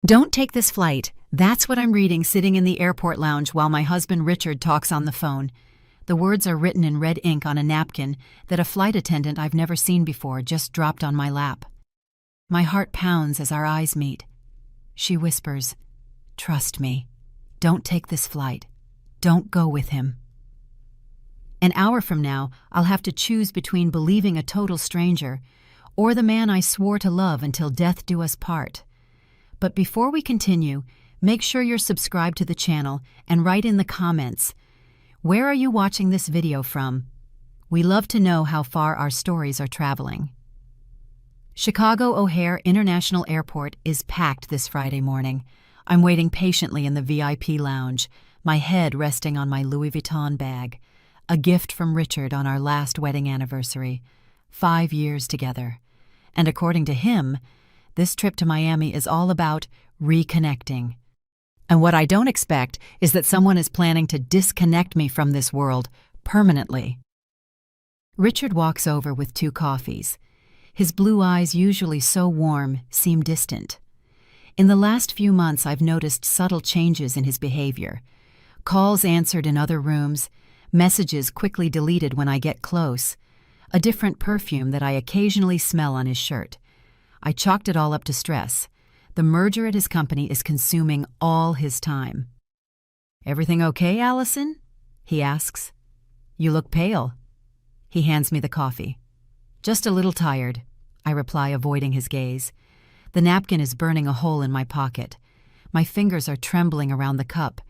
Don't take this flight. That's what I'm reading sitting in the airport lounge while my husband Richard talks on the phone. The words are written in red ink on a napkin that a flight attendant I've never seen before just dropped on my lap. My heart pounds as our eyes meet. She whispers, "Trust me. Don't take this flight. Don't go with him." An hour from now, I'll have to choose between believing a total stranger or the man I swore to love until death do us part. But before we continue, make sure you're subscribed to the channel and write in the comments, where are you watching this video from? We love to know how far our stories are traveling. Chicago O'Hare International Airport is packed this Friday morning. I'm waiting patiently in the VIP lounge, my head resting on my Louis Vuitton bag, a gift from Richard on our last wedding anniversary, 5 years together. And according to him, this trip to Miami is all about reconnecting. And what I don't expect is that someone is planning to disconnect me from this world permanently. Richard walks over with 2 coffees. His blue eyes, usually so warm, seem distant. In the last few months, I've noticed subtle changes in his behavior. Calls answered in other rooms, messages quickly deleted when I get close, a different perfume that I occasionally smell on his shirt. I chalked it all up to stress. The merger at his company is consuming all his time. "Everything okay, Allison?" he asks. "You look pale." He hands me the coffee. "Just a little tired," I reply, avoiding his gaze. The napkin is burning a hole in my pocket. My fingers are trembling around the cup.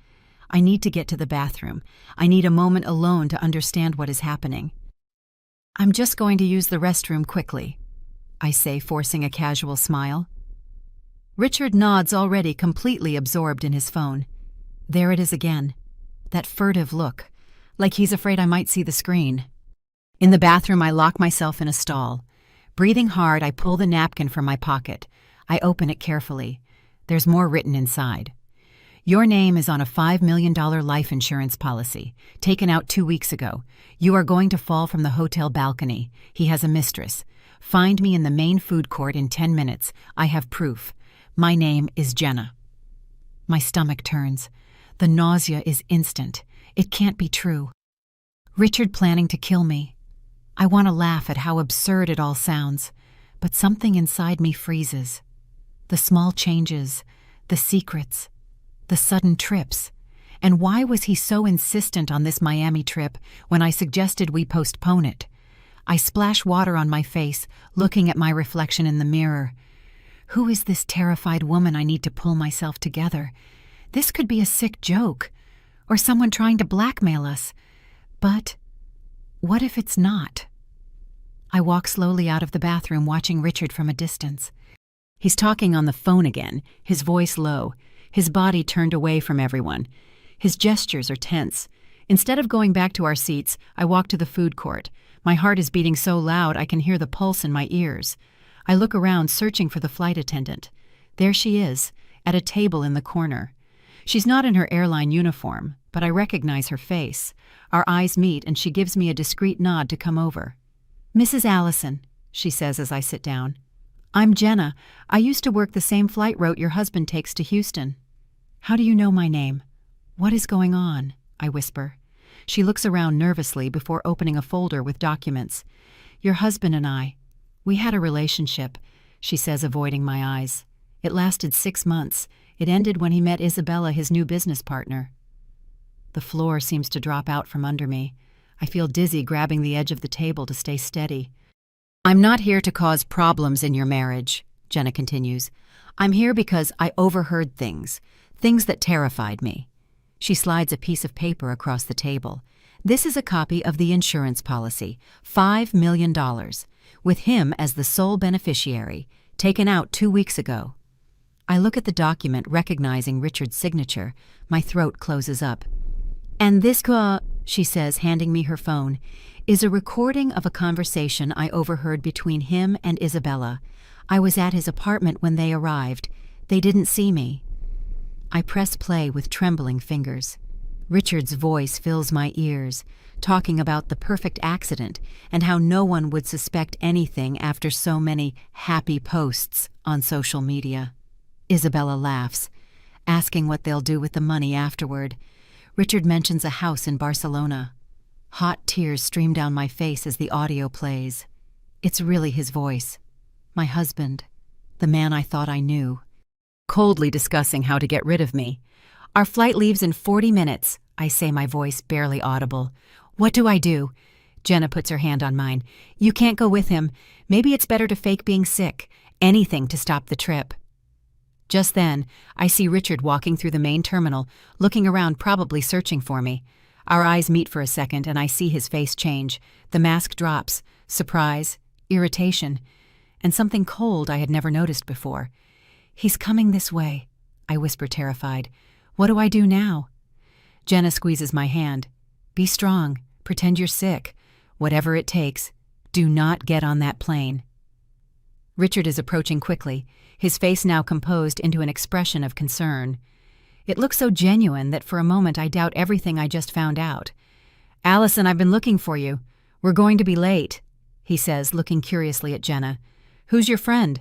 I need to get to the bathroom. I need a moment alone to understand what is happening. "I'm just going to use the restroom quickly," I say, forcing a casual smile. Richard nods, already completely absorbed in his phone. There it is again, that furtive look, like he's afraid I might see the screen. In the bathroom, I lock myself in a stall. Breathing hard, I pull the napkin from my pocket. I open it carefully. There's more written inside. "Your name is on a $5 million life insurance policy, taken out 2 weeks ago. You are going to fall from the hotel balcony. He has a mistress. Find me in the main food court in 10 minutes. I have proof. My name is Jenna." My stomach turns. The nausea is instant. It can't be true. Richard planning to kill me. I want to laugh at how absurd it all sounds, but something inside me freezes. The small changes, the secrets, the sudden trips. And why was he so insistent on this Miami trip when I suggested we postpone it? I splash water on my face, looking at my reflection in the mirror. Who is this terrified woman I need to pull myself together? This could be a sick joke, or someone trying to blackmail us. But what if it's not? I walk slowly out of the bathroom, watching Richard from a distance. He's talking on the phone again, his voice low, his body turned away from everyone. His gestures are tense. Instead of going back to our seats, I walk to the food court. My heart is beating so loud I can hear the pulse in my ears. I look around, searching for the flight attendant. There she is, at a table in the corner. She's not in her airline uniform, but I recognize her face. Our eyes meet, and she gives me a discreet nod to come over. "Mrs. Allison," she says as I sit down. "I'm Jenna. I used to work the same flight route your husband takes to Houston." "How do you know my name?" "What is going on?" I whisper. She looks around nervously before opening a folder with documents. "Your husband and I, we had a relationship," she says, avoiding my eyes. "It lasted 6 months. It ended when he met Isabella, his new business partner." The floor seems to drop out from under me. I feel dizzy, grabbing the edge of the table to stay steady. "I'm not here to cause problems in your marriage," Jenna continues. "I'm here because I overheard things that terrified me." She slides a piece of paper across the table. "This is a copy of the insurance policy, $5 million, with him as the sole beneficiary, taken out 2 weeks ago." I look at the document, recognizing Richard's signature. My throat closes up. "And this she says, handing me her phone, "is a recording of a conversation I overheard between him and Isabella. I was at his apartment when they arrived. They didn't see me." I press play with trembling fingers. Richard's voice fills my ears, talking about the perfect accident and how no one would suspect anything after so many happy posts on social media. Isabella laughs, asking what they'll do with the money afterward. Richard mentions a house in Barcelona. Hot tears stream down my face as the audio plays. It's really his voice. My husband. The man I thought I knew. Coldly discussing how to get rid of me. Our flight leaves in 40 minutes, I say, my voice barely audible. What do I do? Jenna puts her hand on mine. You can't go with him. Maybe it's better to fake being sick. Anything to stop the trip. Just then, I see Richard walking through the main terminal, looking around, probably searching for me. Our eyes meet for a second, and I see his face change. The mask drops. Surprise, irritation, and something cold I had never noticed before. He's coming this way, I whisper, terrified. What do I do now? Jenna squeezes my hand. Be strong. Pretend you're sick. Whatever it takes. Do not get on that plane. Richard is approaching quickly, his face now composed into an expression of concern. It looks so genuine that for a moment I doubt everything I just found out. Allison, I've been looking for you. We're going to be late, he says, looking curiously at Jenna. Who's your friend?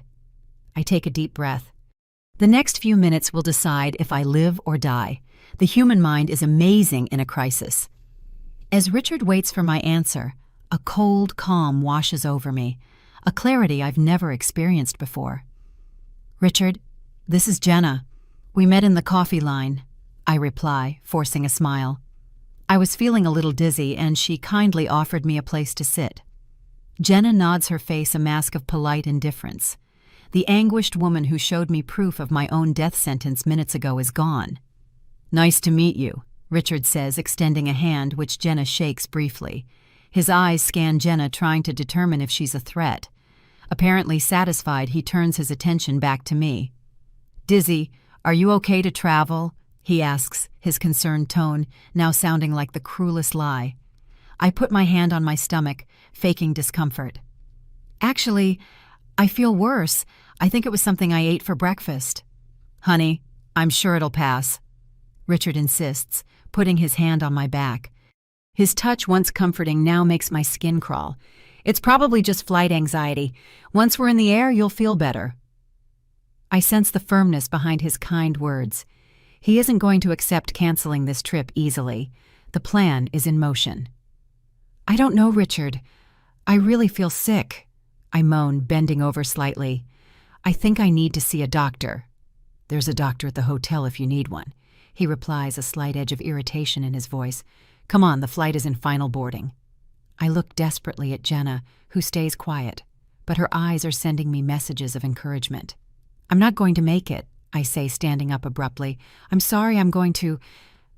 I take a deep breath. The next few minutes will decide if I live or die. The human mind is amazing in a crisis. As Richard waits for my answer, a cold calm washes over me, a clarity I've never experienced before. Richard, this is Jenna. We met in the coffee line, I reply, forcing a smile. I was feeling a little dizzy, and she kindly offered me a place to sit. Jenna nods, her face a mask of polite indifference. The anguished woman who showed me proof of my own death sentence minutes ago is gone. Nice to meet you, Richard says, extending a hand which Jenna shakes briefly. His eyes scan Jenna, trying to determine if she's a threat. Apparently satisfied, he turns his attention back to me. Dizzy, are you okay to travel? He asks, his concerned tone now sounding like the cruelest lie. I put my hand on my stomach, faking discomfort. Actually, I feel worse. I think it was something I ate for breakfast. Honey, I'm sure it'll pass, Richard insists, putting his hand on my back. His touch, once comforting, now makes my skin crawl. It's probably just flight anxiety. Once we're in the air, you'll feel better. I sense the firmness behind his kind words. He isn't going to accept canceling this trip easily. The plan is in motion. I don't know, Richard. I really feel sick, I moan, bending over slightly. I think I need to see a doctor. There's a doctor at the hotel if you need one, he replies, a slight edge of irritation in his voice. Come on, the flight is in final boarding. I look desperately at Jenna, who stays quiet, but her eyes are sending me messages of encouragement. I'm not going to make it, I say, standing up abruptly. I'm sorry, I'm going to...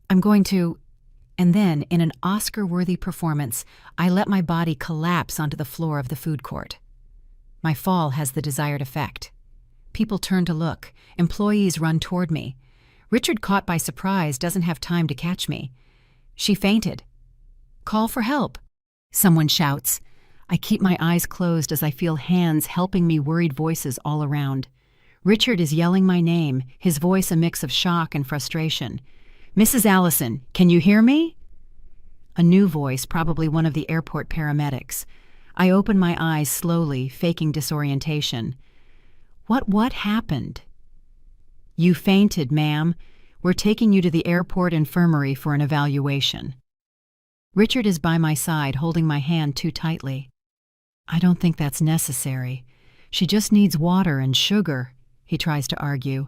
And then, in an Oscar-worthy performance, I let my body collapse onto the floor of the food court. My fall has the desired effect. People turn to look. Employees run toward me. Richard, caught by surprise, doesn't have time to catch me. She fainted. Call for help, someone shouts. I keep my eyes closed as I feel hands helping me, worried voices all around. Richard is yelling my name, his voice a mix of shock and frustration. Mrs. Allison, can you hear me? A new voice, probably one of the airport paramedics. I open my eyes slowly, faking disorientation. What happened? You fainted, ma'am. We're taking you to the airport infirmary for an evaluation. Richard is by my side, holding my hand too tightly. I don't think that's necessary. She just needs water and sugar, he tries to argue.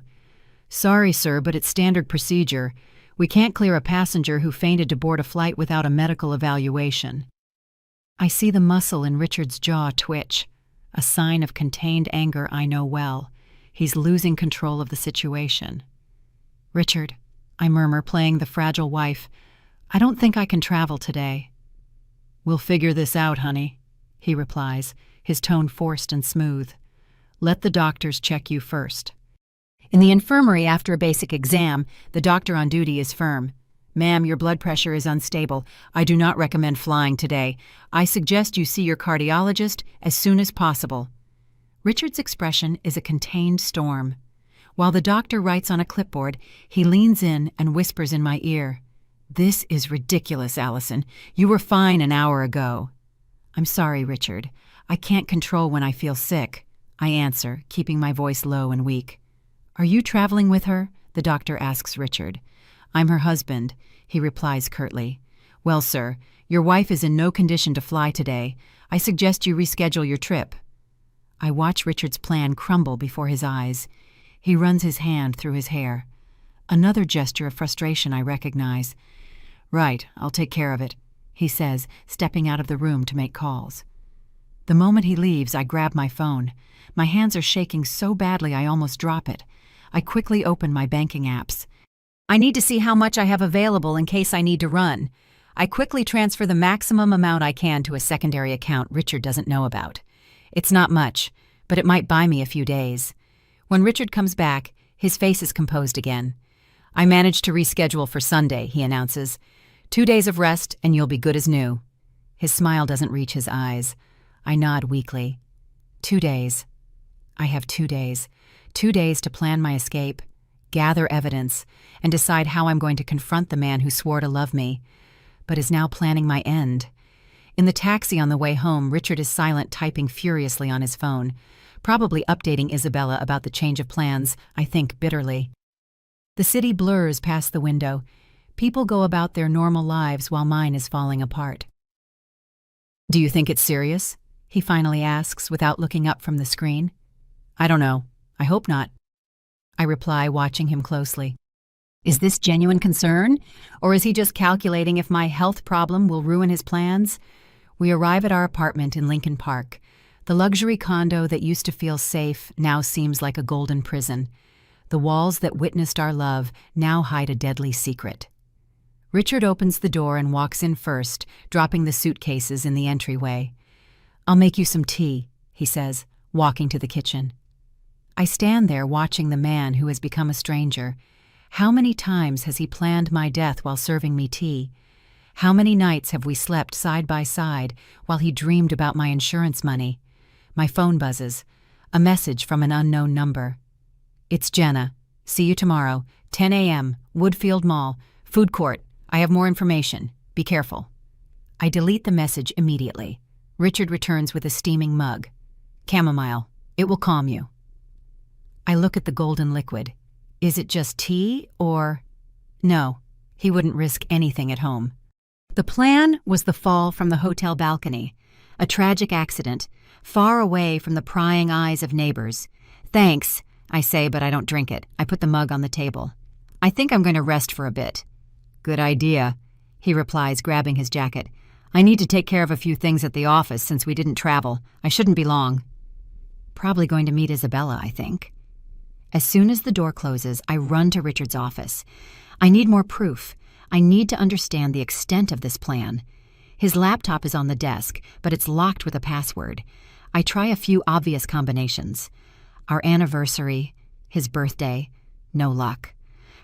Sorry, sir, but it's standard procedure. We can't clear a passenger who fainted to board a flight without a medical evaluation. I see the muscle in Richard's jaw twitch, a sign of contained anger I know well. He's losing control of the situation. Richard, I murmur, playing the fragile wife, I don't think I can travel today. We'll figure this out, honey, he replies, his tone forced and smooth. Let the doctors check you first. In the infirmary, after a basic exam, the doctor on duty is firm. Ma'am, your blood pressure is unstable. I do not recommend flying today. I suggest you see your cardiologist as soon as possible. Richard's expression is a contained storm. While the doctor writes on a clipboard, he leans in and whispers in my ear, This is ridiculous, Allison. You were fine an hour ago. I'm sorry, Richard. I can't control when I feel sick, I answer, keeping my voice low and weak. "Are you traveling with her?" the doctor asks Richard. "I'm her husband," he replies curtly. "Well, sir, your wife is in no condition to fly today. I suggest you reschedule your trip." I watch Richard's plan crumble before his eyes. He runs his hand through his hair. Another gesture of frustration I recognize. "Right, I'll take care of it," he says, stepping out of the room to make calls. The moment he leaves, I grab my phone. My hands are shaking so badly I almost drop it. I quickly open my banking apps. I need to see how much I have available in case I need to run. I quickly transfer the maximum amount I can to a secondary account Richard doesn't know about. It's not much, but it might buy me a few days. When Richard comes back, his face is composed again. "I managed to reschedule for Sunday," he announces. 2 days of rest and you'll be good as new." His smile doesn't reach his eyes. I nod weakly. 2 days. I have 2 days. 2 days to plan my escape, gather evidence, and decide how I'm going to confront the man who swore to love me, but is now planning my end. In the taxi on the way home, Richard is silent, typing furiously on his phone, probably updating Isabella about the change of plans, I think bitterly. The city blurs past the window. People go about their normal lives while mine is falling apart. "Do you think it's serious?" he finally asks without looking up from the screen. "I don't know. I hope not," I reply, watching him closely. Is this genuine concern, or is he just calculating if my health problem will ruin his plans? We arrive at our apartment in Lincoln Park. The luxury condo that used to feel safe now seems like a golden prison. The walls that witnessed our love now hide a deadly secret. Richard opens the door and walks in first, dropping the suitcases in the entryway. "I'll make you some tea," he says, walking to the kitchen. I stand there watching the man who has become a stranger. How many times has he planned my death while serving me tea? How many nights have we slept side by side while he dreamed about my insurance money? My phone buzzes. A message from an unknown number. "It's Jenna. See you tomorrow, 10 a.m., Woodfield Mall, food court. I have more information. Be careful." I delete the message immediately. Richard returns with a steaming mug. "Chamomile. It will calm you." I look at the golden liquid. Is it just tea, or... No, he wouldn't risk anything at home. The plan was the fall from the hotel balcony, a tragic accident, far away from the prying eyes of neighbors. "Thanks," I say, but I don't drink it. I put the mug on the table. "I think I'm going to rest for a bit." "Good idea," he replies, grabbing his jacket. "I need to take care of a few things at the office since we didn't travel. I shouldn't be long." Probably going to meet Isabella, I think. As soon as the door closes, I run to Richard's office. I need more proof. I need to understand the extent of this plan. His laptop is on the desk, but it's locked with a password. I try a few obvious combinations. Our anniversary, his birthday, no luck.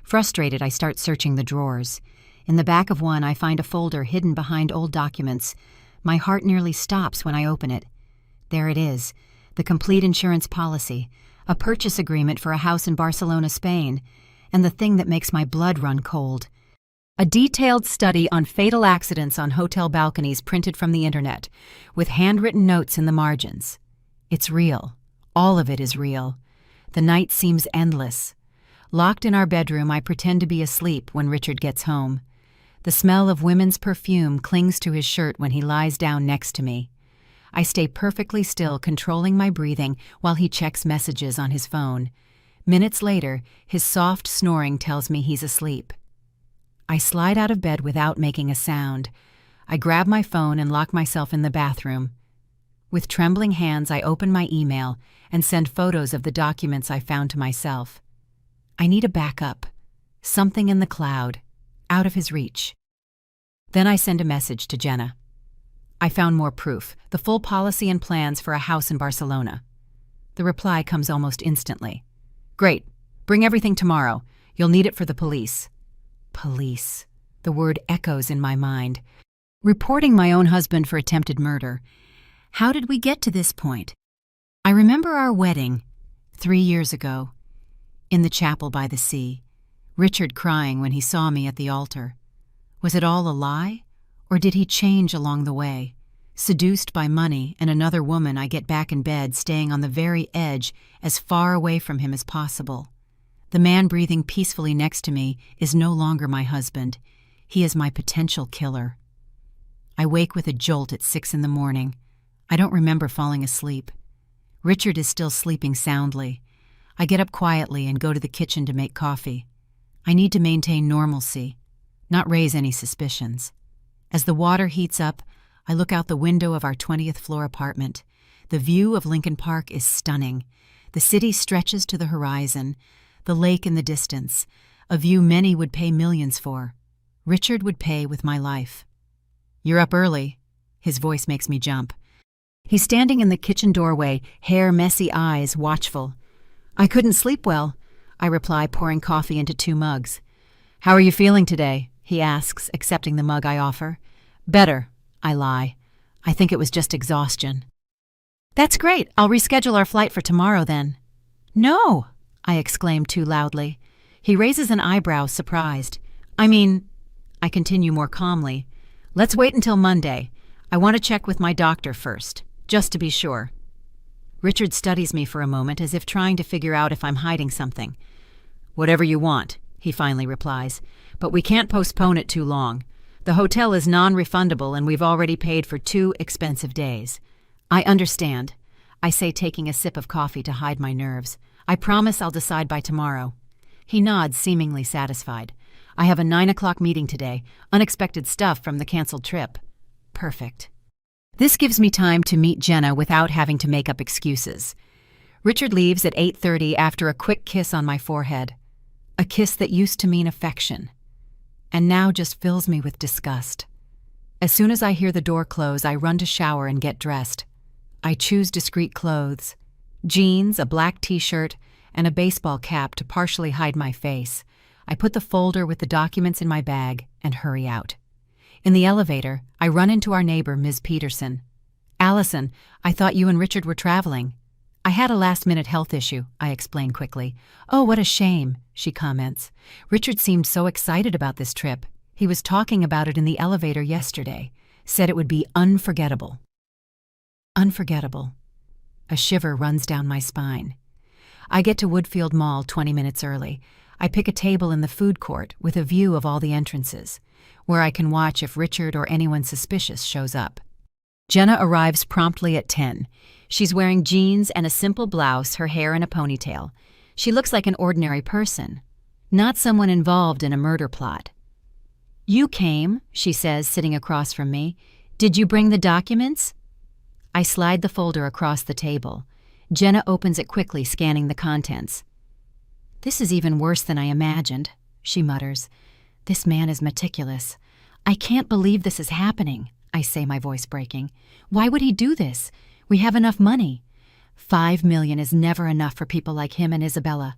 Frustrated, I start searching the drawers. In the back of one, I find a folder hidden behind old documents. My heart nearly stops when I open it. There it is, the complete insurance policy, a purchase agreement for a house in Barcelona, Spain, and the thing that makes my blood run cold. A detailed study on fatal accidents on hotel balconies printed from the internet, with handwritten notes in the margins. It's real. All of it is real. The night seems endless. Locked in our bedroom, I pretend to be asleep when Richard gets home. The smell of women's perfume clings to his shirt when he lies down next to me. I stay perfectly still, controlling my breathing while he checks messages on his phone. Minutes later, his soft snoring tells me he's asleep. I slide out of bed without making a sound. I grab my phone and lock myself in the bathroom. With trembling hands, I open my email and send photos of the documents I found to myself. I need a backup, something in the cloud, out of his reach. Then I send a message to Jenna. I found more proof, the full policy and plans for a house in Barcelona. The reply comes almost instantly. "Great. Bring everything tomorrow. You'll need it for the police." Police. The word echoes in my mind. Reporting my own husband for attempted murder. How did we get to this point? I remember our wedding, 3 years ago, in the chapel by the sea. Richard crying when he saw me at the altar. Was it all a lie? Or did he change along the way? Seduced by money and another woman, I get back in bed, staying on the very edge, as far away from him as possible. The man breathing peacefully next to me is no longer my husband. He is my potential killer. I wake with a jolt at 6 in the morning. I don't remember falling asleep. Richard is still sleeping soundly. I get up quietly and go to the kitchen to make coffee. I need to maintain normalcy, not raise any suspicions. As the water heats up, I look out the window of our 20th floor apartment. The view of Lincoln Park is stunning. The city stretches to the horizon, the lake in the distance, a view many would pay millions for. Richard would pay with my life. "You're up early." His voice makes me jump. He's standing in the kitchen doorway, hair, messy, eyes, watchful. "I couldn't sleep well," I reply, pouring coffee into 2 mugs. "How are you feeling today?" he asks, accepting the mug I offer. "Better," I lie. "I think it was just exhaustion." "That's great. I'll reschedule our flight for tomorrow then." "No," I exclaim too loudly. He raises an eyebrow, surprised. I continue more calmly. "Let's wait until Monday. I want to check with my doctor first, just to be sure." Richard studies me for a moment as if trying to figure out if I'm hiding something. "Whatever you want," he finally replies, "but we can't postpone it too long. The hotel is non-refundable and we've already paid for 2 expensive days." "I understand," I say, taking a sip of coffee to hide my nerves. "I promise I'll decide by tomorrow." He nods, seemingly satisfied. "I have a 9 o'clock meeting today, unexpected stuff from the canceled trip." Perfect. This gives me time to meet Jenna without having to make up excuses. Richard leaves at 8:30 after a quick kiss on my forehead. A kiss that used to mean affection, and now just fills me with disgust. As soon as I hear the door close, I run to shower and get dressed. I choose discreet clothes, jeans, a black t-shirt, and a baseball cap to partially hide my face. I put the folder with the documents in my bag and hurry out. In the elevator, I run into our neighbor, Ms. Peterson. "Allison, I thought you and Richard were traveling." "I had a last-minute health issue," I explain quickly. "Oh, what a shame," she comments. "Richard seemed so excited about this trip. He was talking about it in the elevator yesterday. Said it would be unforgettable." Unforgettable. A shiver runs down my spine. I get to Woodfield Mall 20 minutes early. I pick a table in the food court with a view of all the entrances, where I can watch if Richard or anyone suspicious shows up. Jenna arrives promptly at 10. She's wearing jeans and a simple blouse, her hair in a ponytail. She looks like an ordinary person, not someone involved in a murder plot. "You came," she says, sitting across from me. "Did you bring the documents?" I slide the folder across the table. Jenna opens it quickly, scanning the contents. "This is even worse than I imagined," she mutters. "This man is meticulous. I can't believe this is happening," I say, my voice breaking. "Why would he do this? We have enough money." $5 million is never enough for people like him and Isabella,"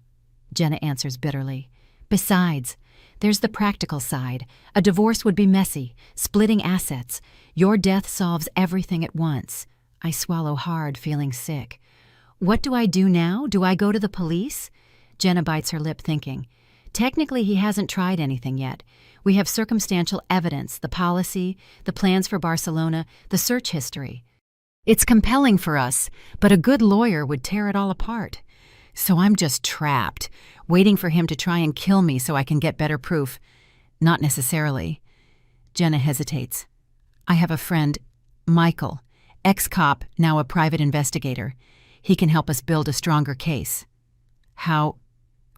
Jenna answers bitterly. "Besides, there's the practical side. A divorce would be messy, splitting assets. Your death solves everything at once." I swallow hard, feeling sick. "What do I do now? Do I go to the police?" Jenna bites her lip, thinking. "Technically, he hasn't tried anything yet. We have circumstantial evidence, the policy, the plans for Barcelona, the search history. It's compelling for us, but a good lawyer would tear it all apart. So I'm just trapped, waiting for him to try and kill me so I can get better proof. Not necessarily." Jenna hesitates. "I have a friend, Michael, ex-cop, now a private investigator. He can help us build a stronger case." "How?"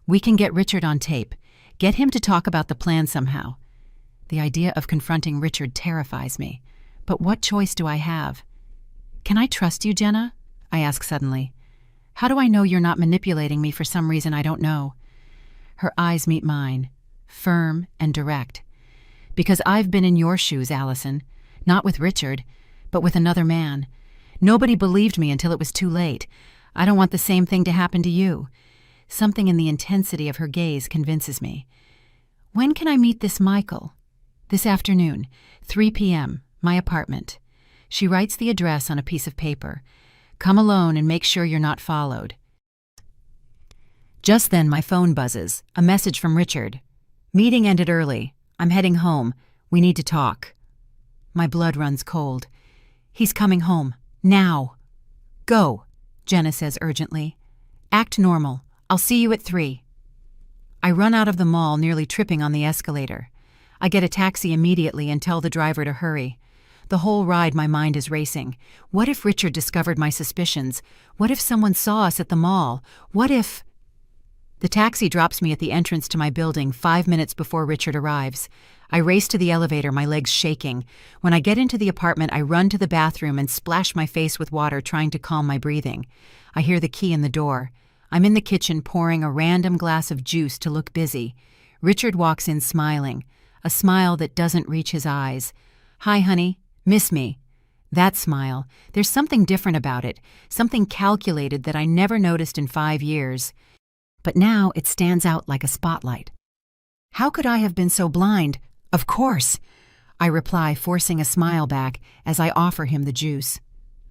"We can get Richard on tape. Get him to talk about the plan somehow." The idea of confronting Richard terrifies me. But what choice do I have? "Can I trust you, Jenna?" I ask suddenly. "How do I know you're not manipulating me for some reason I don't know?" Her eyes meet mine, firm and direct. "Because I've been in your shoes, Allison. Not with Richard, but with another man. Nobody believed me until it was too late. I don't want the same thing to happen to you." Something in the intensity of her gaze convinces me. "When can I meet this Michael?" "This afternoon, 3 p.m., my apartment." She writes the address on a piece of paper. "Come alone and make sure you're not followed." Just then my phone buzzes, a message from Richard. "Meeting ended early. I'm heading home. We need to talk." My blood runs cold. "He's coming home. Now." "Go," Jenna says urgently. "Act normal. I'll see you at 3." I run out of the mall, nearly tripping on the escalator. I get a taxi immediately and tell the driver to hurry. The whole ride my mind is racing. What if Richard discovered my suspicions? What if someone saw us at the mall? What if... The taxi drops me at the entrance to my building 5 minutes before Richard arrives. I race to the elevator, my legs shaking. When I get into the apartment, I run to the bathroom and splash my face with water, trying to calm my breathing. I hear the key in the door. I'm in the kitchen pouring a random glass of juice to look busy. Richard walks in smiling, a smile that doesn't reach his eyes. "Hi, honey. Miss me?" That smile, there's something different about it, something calculated that I never noticed in 5 years. But now it stands out like a spotlight. How could I have been so blind? Of course, I reply, forcing a smile back as I offer him the juice.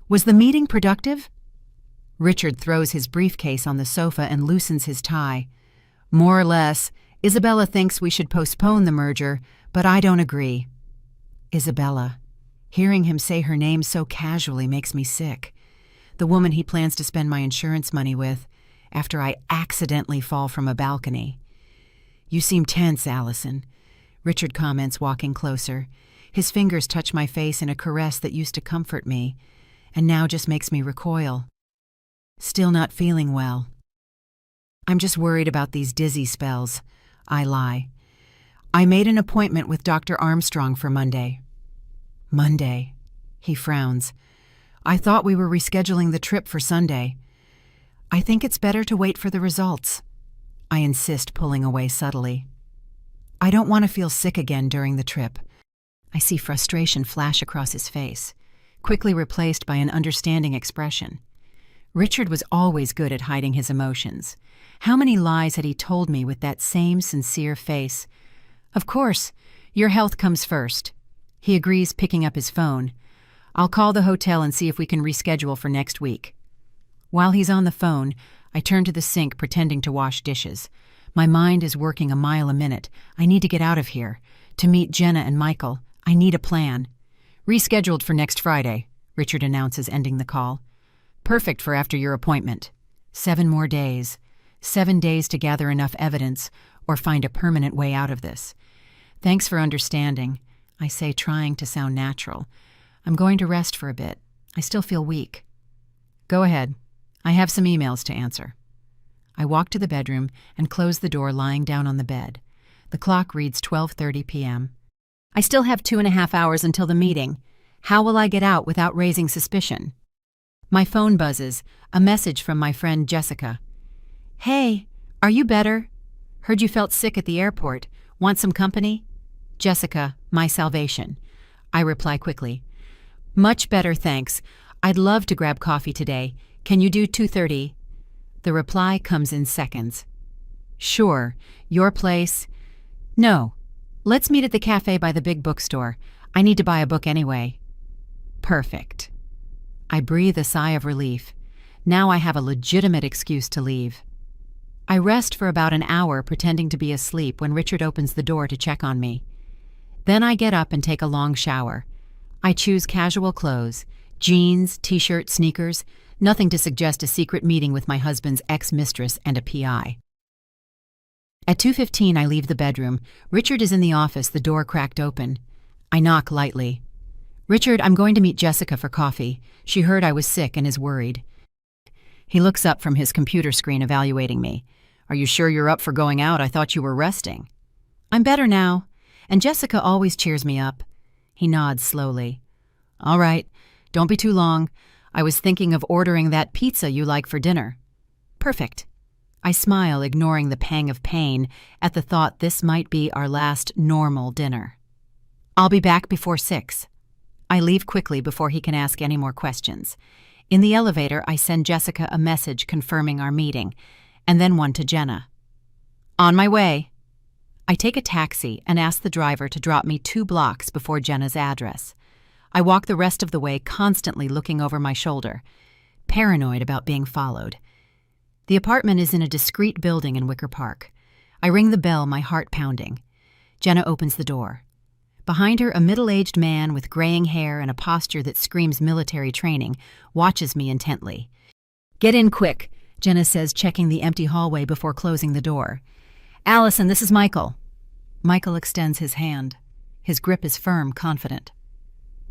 Was the meeting productive? Richard throws his briefcase on the sofa and loosens his tie. More or less. Isabella thinks we should postpone the merger, but I don't agree. Isabella. Hearing him say her name so casually makes me sick. The woman he plans to spend my insurance money with, after I accidentally fall from a balcony. You seem tense, Allison, Richard comments, walking closer. His fingers touch my face in a caress that used to comfort me, and now just makes me recoil. Still not feeling well. I'm just worried about these dizzy spells. I lie. I made an appointment with Dr. Armstrong for Monday. Monday. He frowns. I thought we were rescheduling the trip for Sunday. I think it's better to wait for the results. I insist, pulling away subtly. I don't want to feel sick again during the trip. I see frustration flash across his face, quickly replaced by an understanding expression. Richard was always good at hiding his emotions. How many lies had he told me with that same sincere face? Of course, your health comes first. He agrees, picking up his phone. I'll call the hotel and see if we can reschedule for next week. While he's on the phone, I turn to the sink, pretending to wash dishes. My mind is working a mile a minute. I need to get out of here. To meet Jenna and Michael, I need a plan. Rescheduled for next Friday, Richard announces, ending the call. Perfect for after your appointment. 7 more days. 7 days to gather enough evidence or find a permanent way out of this. Thanks for understanding, I say, trying to sound natural. I'm going to rest for a bit. I still feel weak. Go ahead. I have some emails to answer. I walk to the bedroom and close the door, lying down on the bed. The clock reads 12:30 p.m. I still have 2.5 hours until the meeting. How will I get out without raising suspicion? My phone buzzes, a message from my friend Jessica. Hey, are you better? Heard you felt sick at the airport. Want some company? Jessica, my salvation. I reply quickly. Much better, thanks. I'd love to grab coffee today. Can you do 2:30? The reply comes in seconds. Sure. Your place? No. Let's meet at the cafe by the big bookstore. I need to buy a book anyway. Perfect. I breathe a sigh of relief. Now I have a legitimate excuse to leave. I rest for about an hour, pretending to be asleep, when Richard opens the door to check on me. Then I get up and take a long shower. I choose casual clothes, jeans, t-shirt, sneakers, nothing to suggest a secret meeting with my husband's ex-mistress and a PI. At 2:15, I leave the bedroom. Richard is in the office, the door cracked open. I knock lightly. Richard, I'm going to meet Jessica for coffee. She heard I was sick and is worried. He looks up from his computer screen, evaluating me. Are you sure you're up for going out? I thought you were resting. I'm better now, and Jessica always cheers me up. He nods slowly. All right, don't be too long. I was thinking of ordering that pizza you like for dinner. Perfect. I smile, ignoring the pang of pain at the thought this might be our last normal dinner. I'll be back before 6. I leave quickly before he can ask any more questions. In the elevator, I send Jessica a message confirming our meeting, and then one to Jenna. On my way. I take a taxi and ask the driver to drop me 2 blocks before Jenna's address. I walk the rest of the way, constantly looking over my shoulder, paranoid about being followed. The apartment is in a discreet building in Wicker Park. I ring the bell, my heart pounding. Jenna opens the door. Behind her, a middle-aged man with graying hair and a posture that screams military training watches me intently. Get in quick, Jenna says, checking the empty hallway before closing the door. Allison, this is Michael. Michael extends his hand. His grip is firm, confident.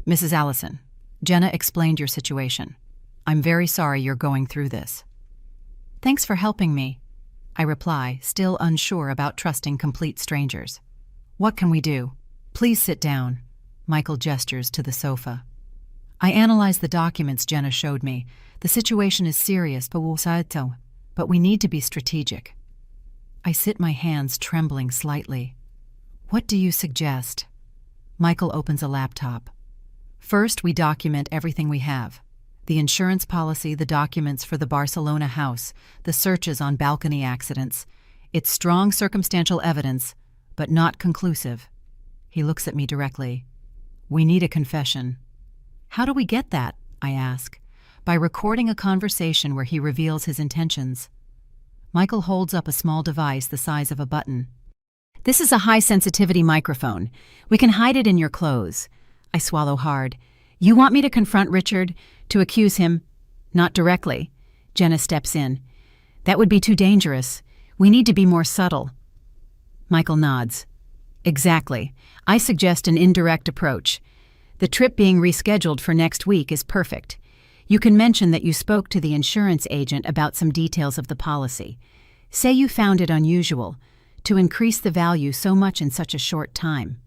Mrs. Allison, Jenna explained your situation. I'm very sorry you're going through this. Thanks for helping me, I reply, still unsure about trusting complete strangers. What can we do? Please sit down. Michael gestures to the sofa. I analyze the documents Jenna showed me. The situation is serious, but we need to be strategic. I sit, my hands trembling slightly. What do you suggest? Michael opens a laptop. First, we document everything we have. The insurance policy, the documents for the Barcelona house, the searches on balcony accidents. It's strong circumstantial evidence, but not conclusive. He looks at me directly. We need a confession. How do we get that? I ask. By recording a conversation where he reveals his intentions. Michael holds up a small device the size of a button. This is a high-sensitivity microphone. We can hide it in your clothes. I swallow hard. You want me to confront Richard? To accuse him? Not directly. Jenna steps in. That would be too dangerous. We need to be more subtle. Michael nods. Exactly. I suggest an indirect approach. The trip being rescheduled for next week is perfect. You can mention that you spoke to the insurance agent about some details of the policy. Say you found it unusual to increase the value so much in such a short time.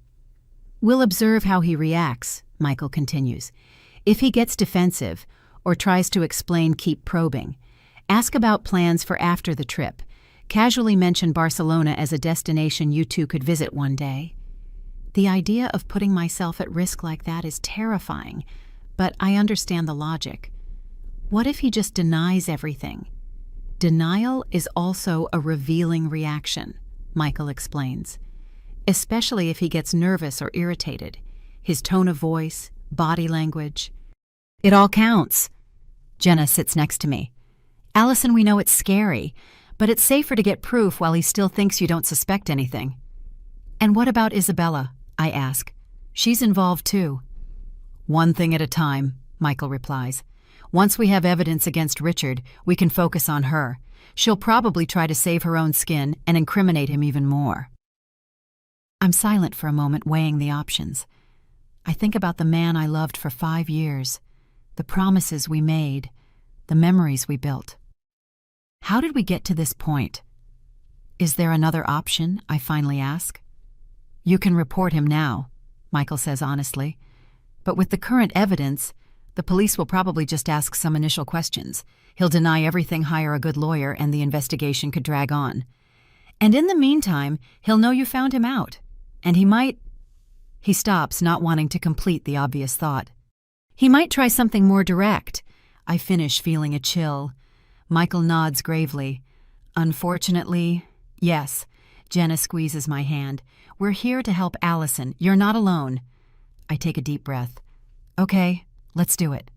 We'll observe how he reacts, Michael continues. If he gets defensive or tries to explain, keep probing. Ask about plans for after the trip. Casually mention Barcelona as a destination you two could visit one day. The idea of putting myself at risk like that is terrifying, but I understand the logic. What if he just denies everything? Denial is also a revealing reaction, Michael explains. Especially if he gets nervous or irritated. His tone of voice, body language. It all counts. Jenna sits next to me. Allison, we know it's scary, but it's safer to get proof while he still thinks you don't suspect anything. And what about Isabella? I ask. She's involved too. One thing at a time, Michael replies. Once we have evidence against Richard, we can focus on her. She'll probably try to save her own skin and incriminate him even more. I'm silent for a moment, weighing the options. I think about the man I loved for 5 years, the promises we made, the memories we built. How did we get to this point? Is there another option? I finally ask. You can report him now, Michael says honestly. But with the current evidence, the police will probably just ask some initial questions. He'll deny everything, hire a good lawyer, and the investigation could drag on. And in the meantime, he'll know you found him out. And he might... He stops, not wanting to complete the obvious thought. He might try something more direct. I finish, feeling a chill. Michael nods gravely. Unfortunately, yes. Jenna squeezes my hand. We're here to help Allison. You're not alone. I take a deep breath. Okay, let's do it.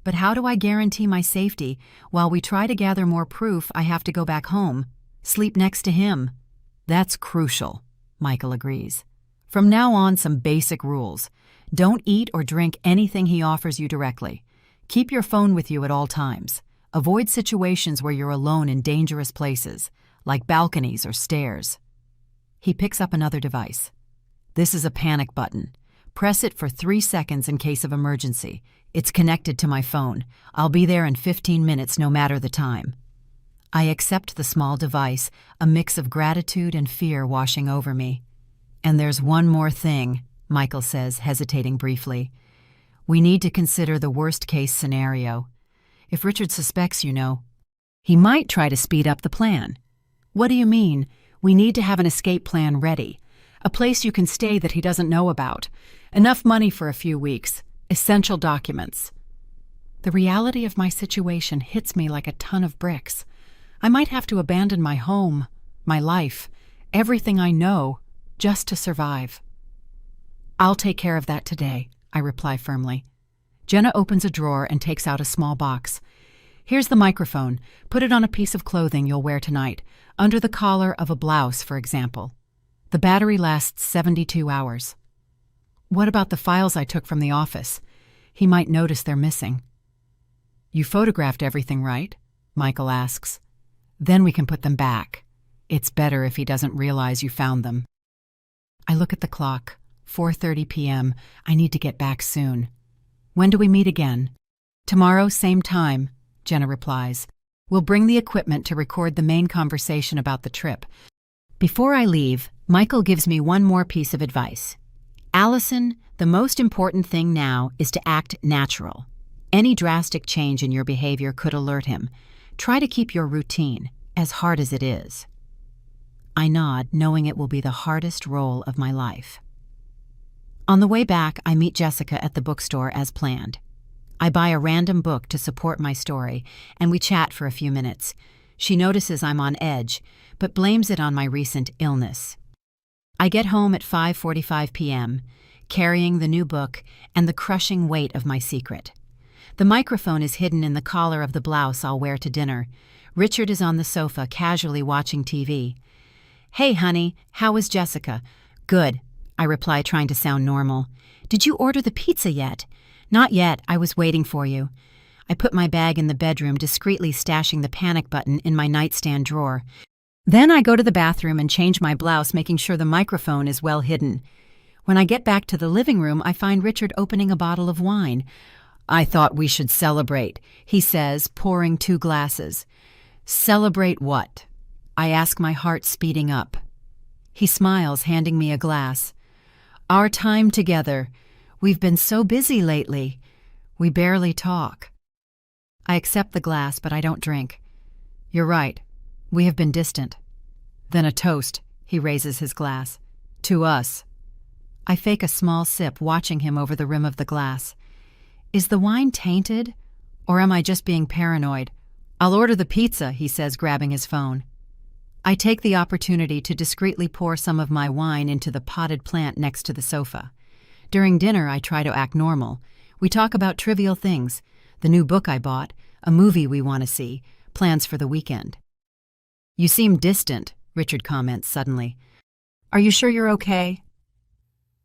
But how do I guarantee my safety? While we try to gather more proof, I have to go back home. Sleep next to him. That's crucial, Michael agrees. From now on, some basic rules. Don't eat or drink anything he offers you directly. Keep your phone with you at all times. Avoid situations where you're alone in dangerous places, like balconies or stairs. He picks up another device. This is a panic button. Press it for 3 seconds in case of emergency. It's connected to my phone. I'll be there in 15 minutes no matter the time. I accept the small device, a mix of gratitude and fear washing over me. And there's one more thing, Michael says, hesitating briefly. We need to consider the worst-case scenario. If Richard suspects, he might try to speed up the plan. What do you mean? We need to have an escape plan ready. A place you can stay that he doesn't know about. Enough money for a few weeks. Essential documents. The reality of my situation hits me like a ton of bricks. I might have to abandon my home, my life, everything I know, just to survive. I'll take care of that today, I reply firmly. Jenna opens a drawer and takes out a small box. Here's the microphone. Put it on a piece of clothing you'll wear tonight, under the collar of a blouse, for example. The battery lasts 72 hours. What about the files I took from the office? He might notice they're missing. You photographed everything, right? Michael asks. Then we can put them back. It's better if he doesn't realize you found them. I look at the clock. 4:30 p.m. I need to get back soon. When do we meet again? Tomorrow, same time, Jenna replies. We'll bring the equipment to record the main conversation about the trip. Before I leave, Michael gives me one more piece of advice. Allison, the most important thing now is to act natural. Any drastic change in your behavior could alert him. Try to keep your routine, as hard as it is. I nod, knowing it will be the hardest role of my life. On the way back, I meet Jessica at the bookstore as planned. I buy a random book to support my story, and we chat for a few minutes. She notices I'm on edge, but blames it on my recent illness. I get home at 5:45 p.m., carrying the new book and the crushing weight of my secret. The microphone is hidden in the collar of the blouse I'll wear to dinner. Richard is on the sofa, casually watching TV. Hey, honey, how is Jessica? Good, I reply, trying to sound normal. Did you order the pizza yet? Not yet, I was waiting for you. I put my bag in the bedroom, discreetly stashing the panic button in my nightstand drawer. Then I go to the bathroom and change my blouse, making sure the microphone is well hidden. When I get back to the living room, I find Richard opening a bottle of wine. I thought we should celebrate, he says, pouring 2 glasses. Celebrate what? I ask, my heart speeding up. He smiles, handing me a glass. Our time together. We've been so busy lately. We barely talk. I accept the glass, but I don't drink. You're right. We have been distant. Then a toast. He raises his glass. To us. I fake a small sip, watching him over the rim of the glass. Is the wine tainted? Or am I just being paranoid? I'll order the pizza, he says, grabbing his phone. I take the opportunity to discreetly pour some of my wine into the potted plant next to the sofa. During dinner, I try to act normal. We talk about trivial things. The new book I bought, a movie we want to see, plans for the weekend. You seem distant, Richard comments suddenly. Are you sure you're okay?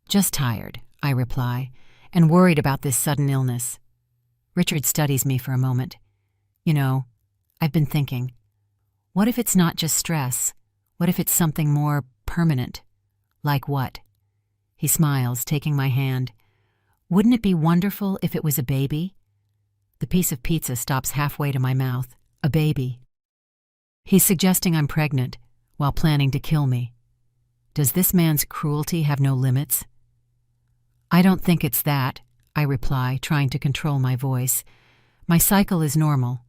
Just tired, I reply, and worried about this sudden illness. Richard studies me for a moment. You know, I've been thinking, what if it's not just stress? What if it's something more permanent? Like what? He smiles, taking my hand. Wouldn't it be wonderful if it was a baby? The piece of pizza stops halfway to my mouth. A baby. He's suggesting I'm pregnant, while planning to kill me. Does this man's cruelty have no limits? I don't think it's that, I reply, trying to control my voice. My cycle is normal.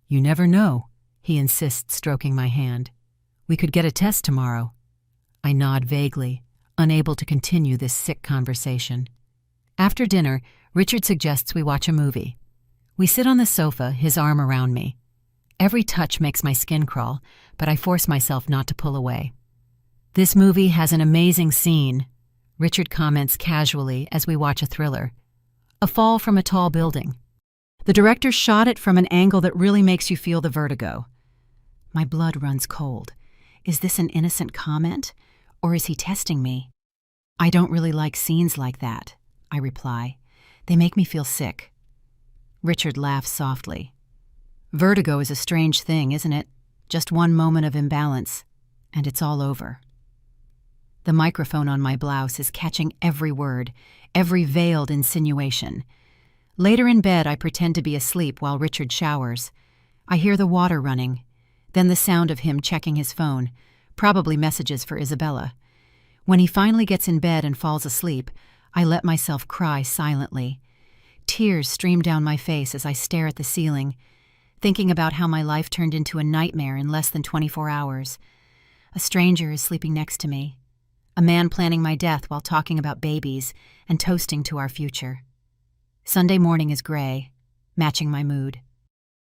You never know, he insists, stroking my hand. We could get a test tomorrow. I nod vaguely, unable to continue this sick conversation. After dinner, Richard suggests we watch a movie. We sit on the sofa, his arm around me. Every touch makes my skin crawl, but I force myself not to pull away. This movie has an amazing scene, Richard comments casually as we watch a thriller. A fall from a tall building. The director shot it from an angle that really makes you feel the vertigo. My blood runs cold. Is this an innocent comment, or is he testing me? I don't really like scenes like that, I reply. They make me feel sick. Richard laughs softly. Vertigo is a strange thing, isn't it? Just one moment of imbalance, and it's all over. The microphone on my blouse is catching every word, every veiled insinuation. Later in bed, I pretend to be asleep while Richard showers. I hear the water running, then the sound of him checking his phone, probably messages for Isabella. When he finally gets in bed and falls asleep, I let myself cry silently. Tears stream down my face as I stare at the ceiling, thinking about how my life turned into a nightmare in less than 24 hours. A stranger is sleeping next to me. A man planning my death while talking about babies and toasting to our future. Sunday morning is gray, matching my mood.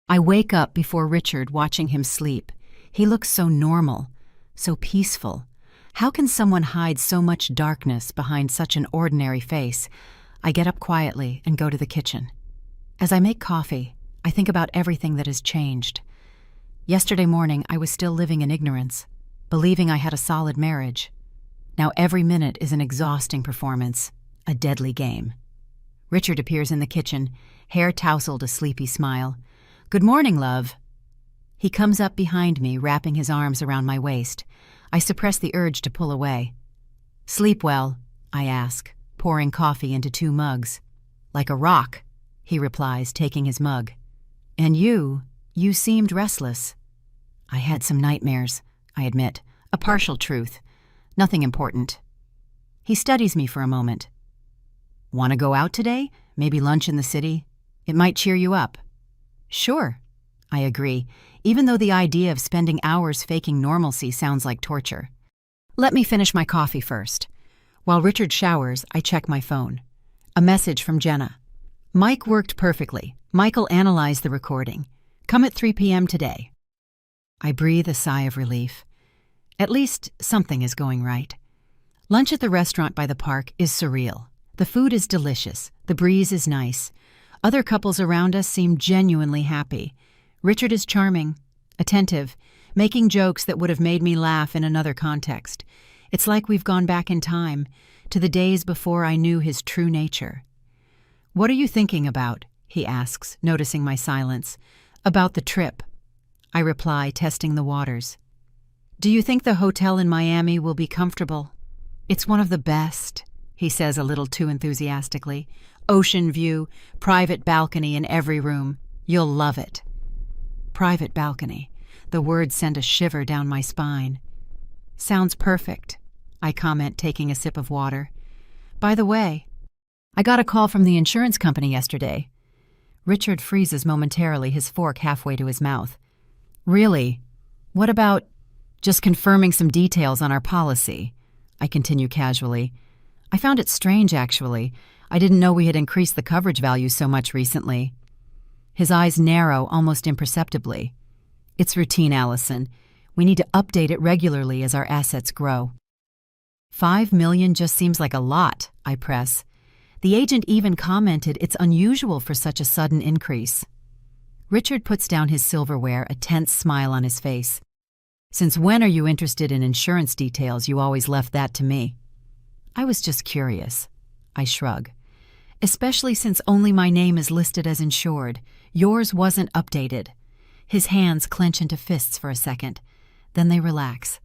I wake up before Richard, watching him sleep. He looks so normal, so peaceful. How can someone hide so much darkness behind such an ordinary face? I get up quietly and go to the kitchen. As I make coffee, I think about everything that has changed. Yesterday morning, I was still living in ignorance, believing I had a solid marriage. Now every minute is an exhausting performance, a deadly game. Richard appears in the kitchen, hair tousled, a sleepy smile. Good morning, love. He comes up behind me, wrapping his arms around my waist. I suppress the urge to pull away. "Sleep well?" I ask, pouring coffee into 2 mugs. "Like a rock," he replies, taking his mug. "And you seemed restless." "I had some nightmares," I admit. A partial truth. Nothing important. He studies me for a moment. "Want to go out today? Maybe lunch in the city? It might cheer you up." "Sure," I agree, even though the idea of spending hours faking normalcy sounds like torture. Let me finish my coffee first. While Richard showers, I check my phone. A message from Jenna. "Mike worked perfectly. Michael analyzed the recording. Come at 3 p.m. today." I breathe a sigh of relief. At least something is going right. Lunch at the restaurant by the park is surreal. The food is delicious. The breeze is nice. Other couples around us seem genuinely happy. Richard is charming, attentive, making jokes that would have made me laugh in another context. It's like we've gone back in time, to the days before I knew his true nature. "What are you thinking about?" he asks, noticing my silence. "About the trip," I reply, testing the waters. "Do you think the hotel in Miami will be comfortable?" "It's one of the best," he says a little too enthusiastically. "Ocean view, private balcony in every room. You'll love it." Private balcony. The words send a shiver down my spine. "Sounds perfect," I comment, taking a sip of water. "By the way, I got a call from the insurance company yesterday." Richard freezes momentarily, his fork halfway to his mouth. "Really? What about just confirming some details on our policy?" I continue casually. "I found it strange, actually. I didn't know we had increased the coverage value so much recently." His eyes narrow almost imperceptibly. "It's routine, Allison. We need to update it regularly as our assets grow." $5 million just seems like a lot, I press. The agent even commented it's unusual for such a sudden increase. Richard puts down his silverware, a tense smile on his face. "Since when are you interested in insurance details? You always left that to me." "I was just curious." I shrug. "Especially since only my name is listed as insured. Yours wasn't updated." His hands clench into fists for a second. Then they relax.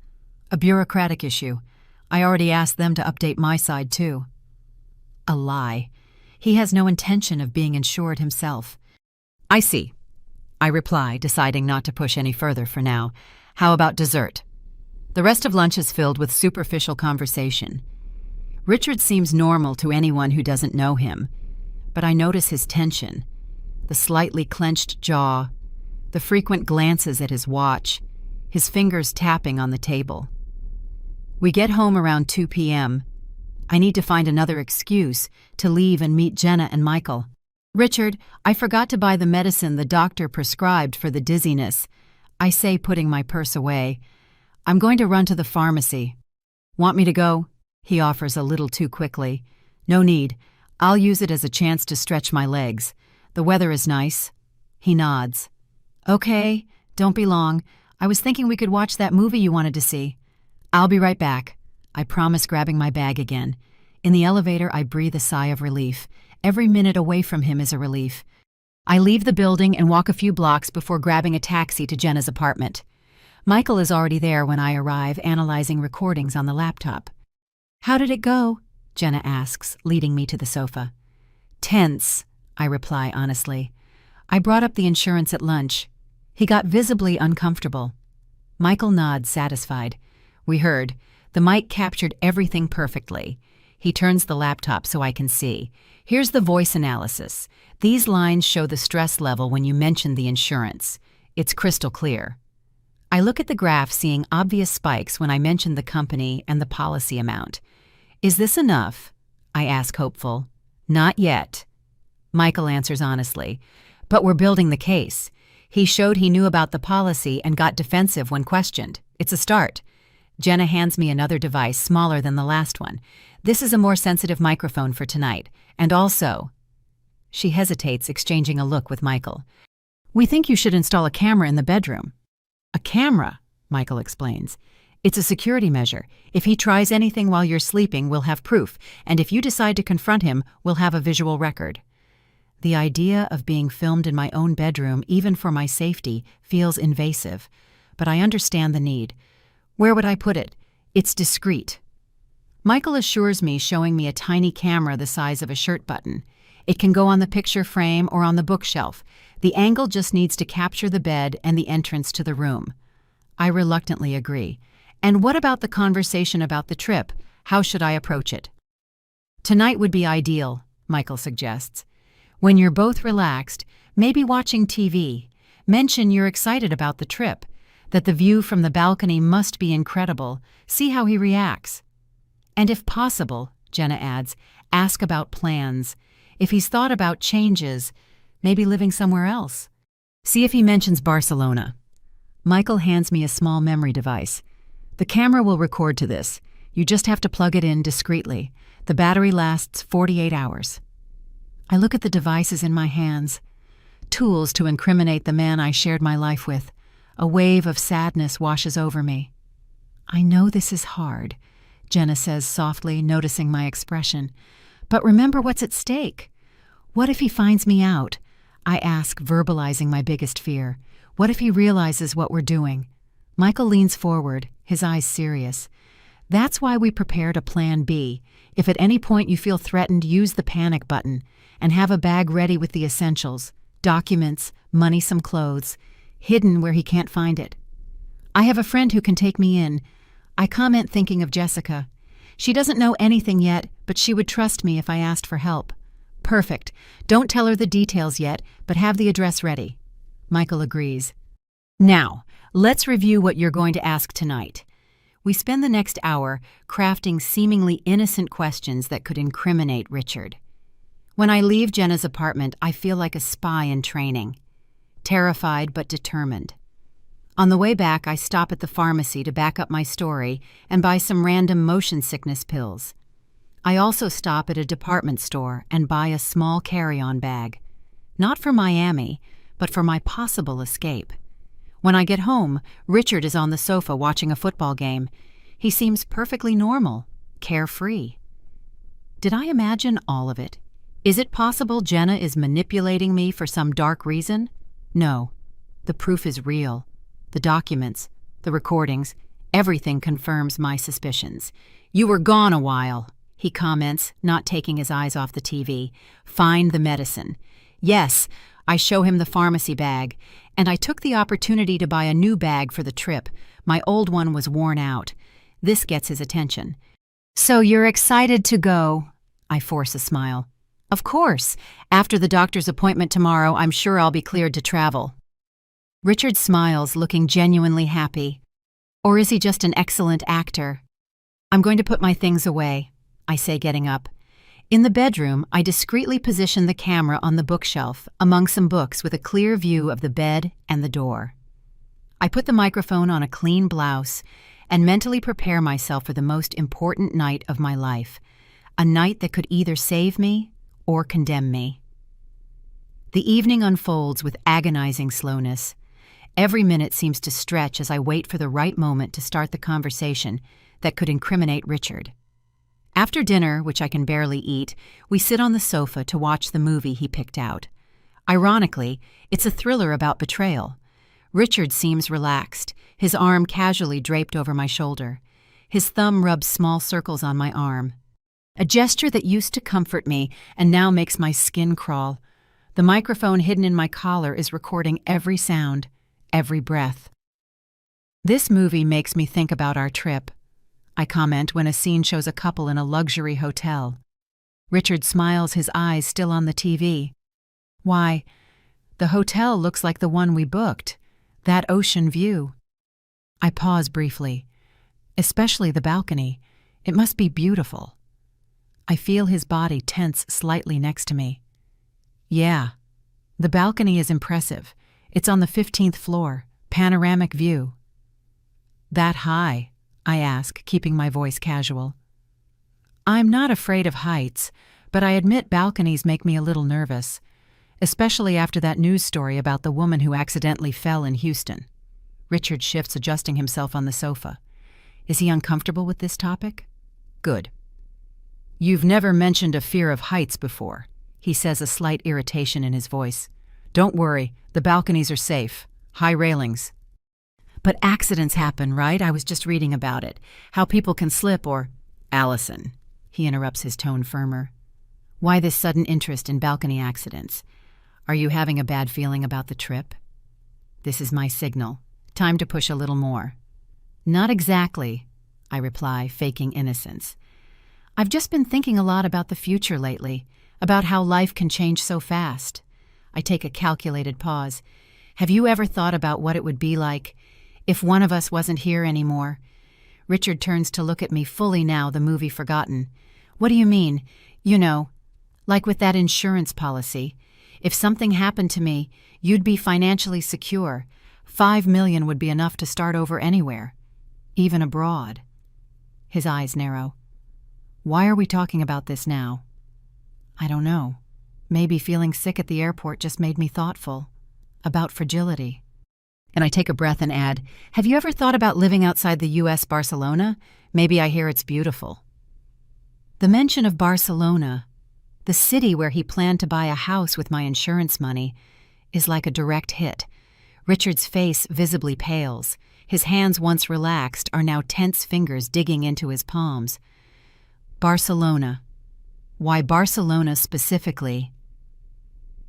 "A bureaucratic issue. I already asked them to update my side, too." A lie. He has no intention of being insured himself. "I see," I reply, deciding not to push any further for now. "How about dessert?" The rest of lunch is filled with superficial conversation. Richard seems normal to anyone who doesn't know him, but I notice his tension, the slightly clenched jaw, the frequent glances at his watch, his fingers tapping on the table. We get home around 2 p.m. I need to find another excuse to leave and meet Jenna and Michael. "Richard, I forgot to buy the medicine the doctor prescribed for the dizziness," I say, putting my purse away. "I'm going to run to the pharmacy." "Want me to go?" he offers a little too quickly. "No need. I'll use it as a chance to stretch my legs. The weather is nice." He nods. "Okay, don't be long. I was thinking we could watch that movie you wanted to see." "I'll be right back," I promise, grabbing my bag again. In the elevator, I breathe a sigh of relief. Every minute away from him is a relief. I leave the building and walk a few blocks before grabbing a taxi to Jenna's apartment. Michael is already there when I arrive, analyzing recordings on the laptop. "How did it go?" Jenna asks, leading me to the sofa. "Tense," I reply honestly. "I brought up the insurance at lunch." He got visibly uncomfortable. Michael nods, satisfied. "We heard. The mic captured everything perfectly." He turns the laptop so I can see. "Here's the voice analysis. These lines show the stress level when you mention the insurance. It's crystal clear." I look at the graph, seeing obvious spikes when I mention the company and the policy amount. "Is this enough?" I ask, hopeful. "Not yet," Michael answers honestly. "But we're building the case. He showed he knew about the policy and got defensive when questioned. It's a start." Jenna hands me another device, smaller than the last one. "This is a more sensitive microphone for tonight. And also—" She hesitates, exchanging a look with Michael. "We think you should install a camera in the bedroom." "A camera?" Michael explains. "It's a security measure. If he tries anything while you're sleeping, we'll have proof. And if you decide to confront him, we'll have a visual record." The idea of being filmed in my own bedroom, even for my safety, feels invasive, but I understand the need. Where would I put it? It's discreet. Michael assures me, showing me a tiny camera the size of a shirt button. It can go on the picture frame or on the bookshelf. The angle just needs to capture the bed and the entrance to the room. I reluctantly agree. And what about the conversation about the trip? How should I approach it? Tonight would be ideal, Michael suggests. When you're both relaxed, maybe watching TV, mention you're excited about the trip, that the view from the balcony must be incredible. See how he reacts. And if possible, Jenna adds, ask about plans. If he's thought about changes, maybe living somewhere else. See if he mentions Barcelona. Michael hands me a small memory device. The camera will record to this. You just have to plug it in discreetly. The battery lasts 48 hours. I look at the devices in my hands. Tools to incriminate the man I shared my life with. A wave of sadness washes over me. I know this is hard, Jenna says softly, noticing my expression. But remember what's at stake. What if he finds me out? I ask, verbalizing my biggest fear. What if he realizes what we're doing? Michael leans forward, his eyes serious. That's why we prepared a plan B. If at any point you feel threatened, use the panic button and have a bag ready with the essentials, documents, money, some clothes, hidden where he can't find it. I have a friend who can take me in. I comment, thinking of Jessica. She doesn't know anything yet, but she would trust me if I asked for help. Perfect. Don't tell her the details yet, but have the address ready. Michael agrees. Now, let's review what you're going to ask tonight. We spend the next hour crafting seemingly innocent questions that could incriminate Richard. When I leave Jenna's apartment, I feel like a spy in training. Terrified but determined. On the way back, I stop at the pharmacy to back up my story and buy some random motion sickness pills. I also stop at a department store and buy a small carry-on bag. Not for Miami, but for my possible escape. When I get home, Richard is on the sofa watching a football game. He seems perfectly normal, carefree. Did I imagine all of it? Is it possible Jenna is manipulating me for some dark reason? No. The proof is real. The documents, the recordings, everything confirms my suspicions. You were gone a while, he comments, not taking his eyes off the TV. Find the medicine. Yes, I show him the pharmacy bag, and I took the opportunity to buy a new bag for the trip. My old one was worn out. This gets his attention. So you're excited to go? I force a smile. Of course. After the doctor's appointment tomorrow, I'm sure I'll be cleared to travel. Richard smiles, looking genuinely happy. Or is he just an excellent actor? I'm going to put my things away, I say, getting up. In the bedroom, I discreetly position the camera on the bookshelf among some books with a clear view of the bed and the door. I put the microphone on a clean blouse and mentally prepare myself for the most important night of my life, a night that could either save me or condemn me. The evening unfolds with agonizing slowness. Every minute seems to stretch as I wait for the right moment to start the conversation that could incriminate Richard. After dinner, which I can barely eat, we sit on the sofa to watch the movie he picked out. Ironically, it's a thriller about betrayal. Richard seems relaxed, his arm casually draped over my shoulder. His thumb rubs small circles on my arm. A gesture that used to comfort me and now makes my skin crawl. The microphone hidden in my collar is recording every sound, every breath. This movie makes me think about our trip, I comment when a scene shows a couple in a luxury hotel. Richard smiles, his eyes still on the TV. Why, the hotel looks like the one we booked, that ocean view. I pause briefly, especially the balcony. It must be beautiful. I feel his body tense slightly next to me. Yeah, the balcony is impressive. It's on the 15th floor, panoramic view. That high? I ask, keeping my voice casual. I'm not afraid of heights, but I admit balconies make me a little nervous, especially after that news story about the woman who accidentally fell in Houston. Richard shifts, adjusting himself on the sofa. Is he uncomfortable with this topic? Good. You've never mentioned a fear of heights before, he says, a slight irritation in his voice. "Don't worry, the balconies are safe. High railings." "But accidents happen, right? I was just reading about it. How people can slip or—" "Allison," he interrupts, his tone firmer. "Why this sudden interest in balcony accidents? Are you having a bad feeling about the trip?" This is my signal. Time to push a little more. "Not exactly," I reply, faking innocence. "I've just been thinking a lot about the future lately, about how life can change so fast." I take a calculated pause. "Have you ever thought about what it would be like if one of us wasn't here anymore?" Richard turns to look at me fully now, the movie forgotten. "What do you mean? You know, like with that insurance policy. If something happened to me, you'd be financially secure. $5 million would be enough to start over anywhere, even abroad." His eyes narrow. "Why are we talking about this now?" I don't know. Maybe feeling sick at the airport just made me thoughtful. About fragility. And I take a breath and add, "Have you ever thought about living outside the U.S. Barcelona? Maybe I hear it's beautiful." The mention of Barcelona, the city where he planned to buy a house with my insurance money, is like a direct hit. Richard's face visibly pales. His hands, once relaxed, are now tense fingers digging into his palms. Barcelona. Why Barcelona specifically?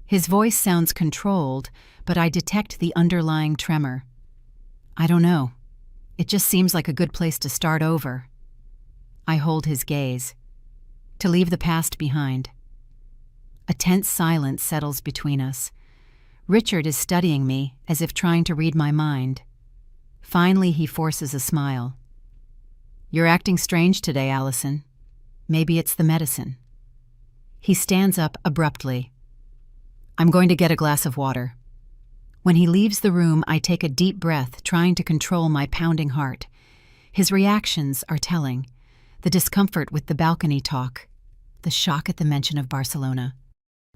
His voice sounds controlled, but I detect the underlying tremor. I don't know. It just seems like a good place to start over. I hold his gaze. To leave the past behind. A tense silence settles between us. Richard is studying me as if trying to read my mind. Finally, he forces a smile. "You're acting strange today, Allison. Maybe it's the medicine." He stands up abruptly. "I'm going to get a glass of water." When he leaves the room, I take a deep breath, trying to control my pounding heart. His reactions are telling. The discomfort with the balcony talk. The shock at the mention of Barcelona.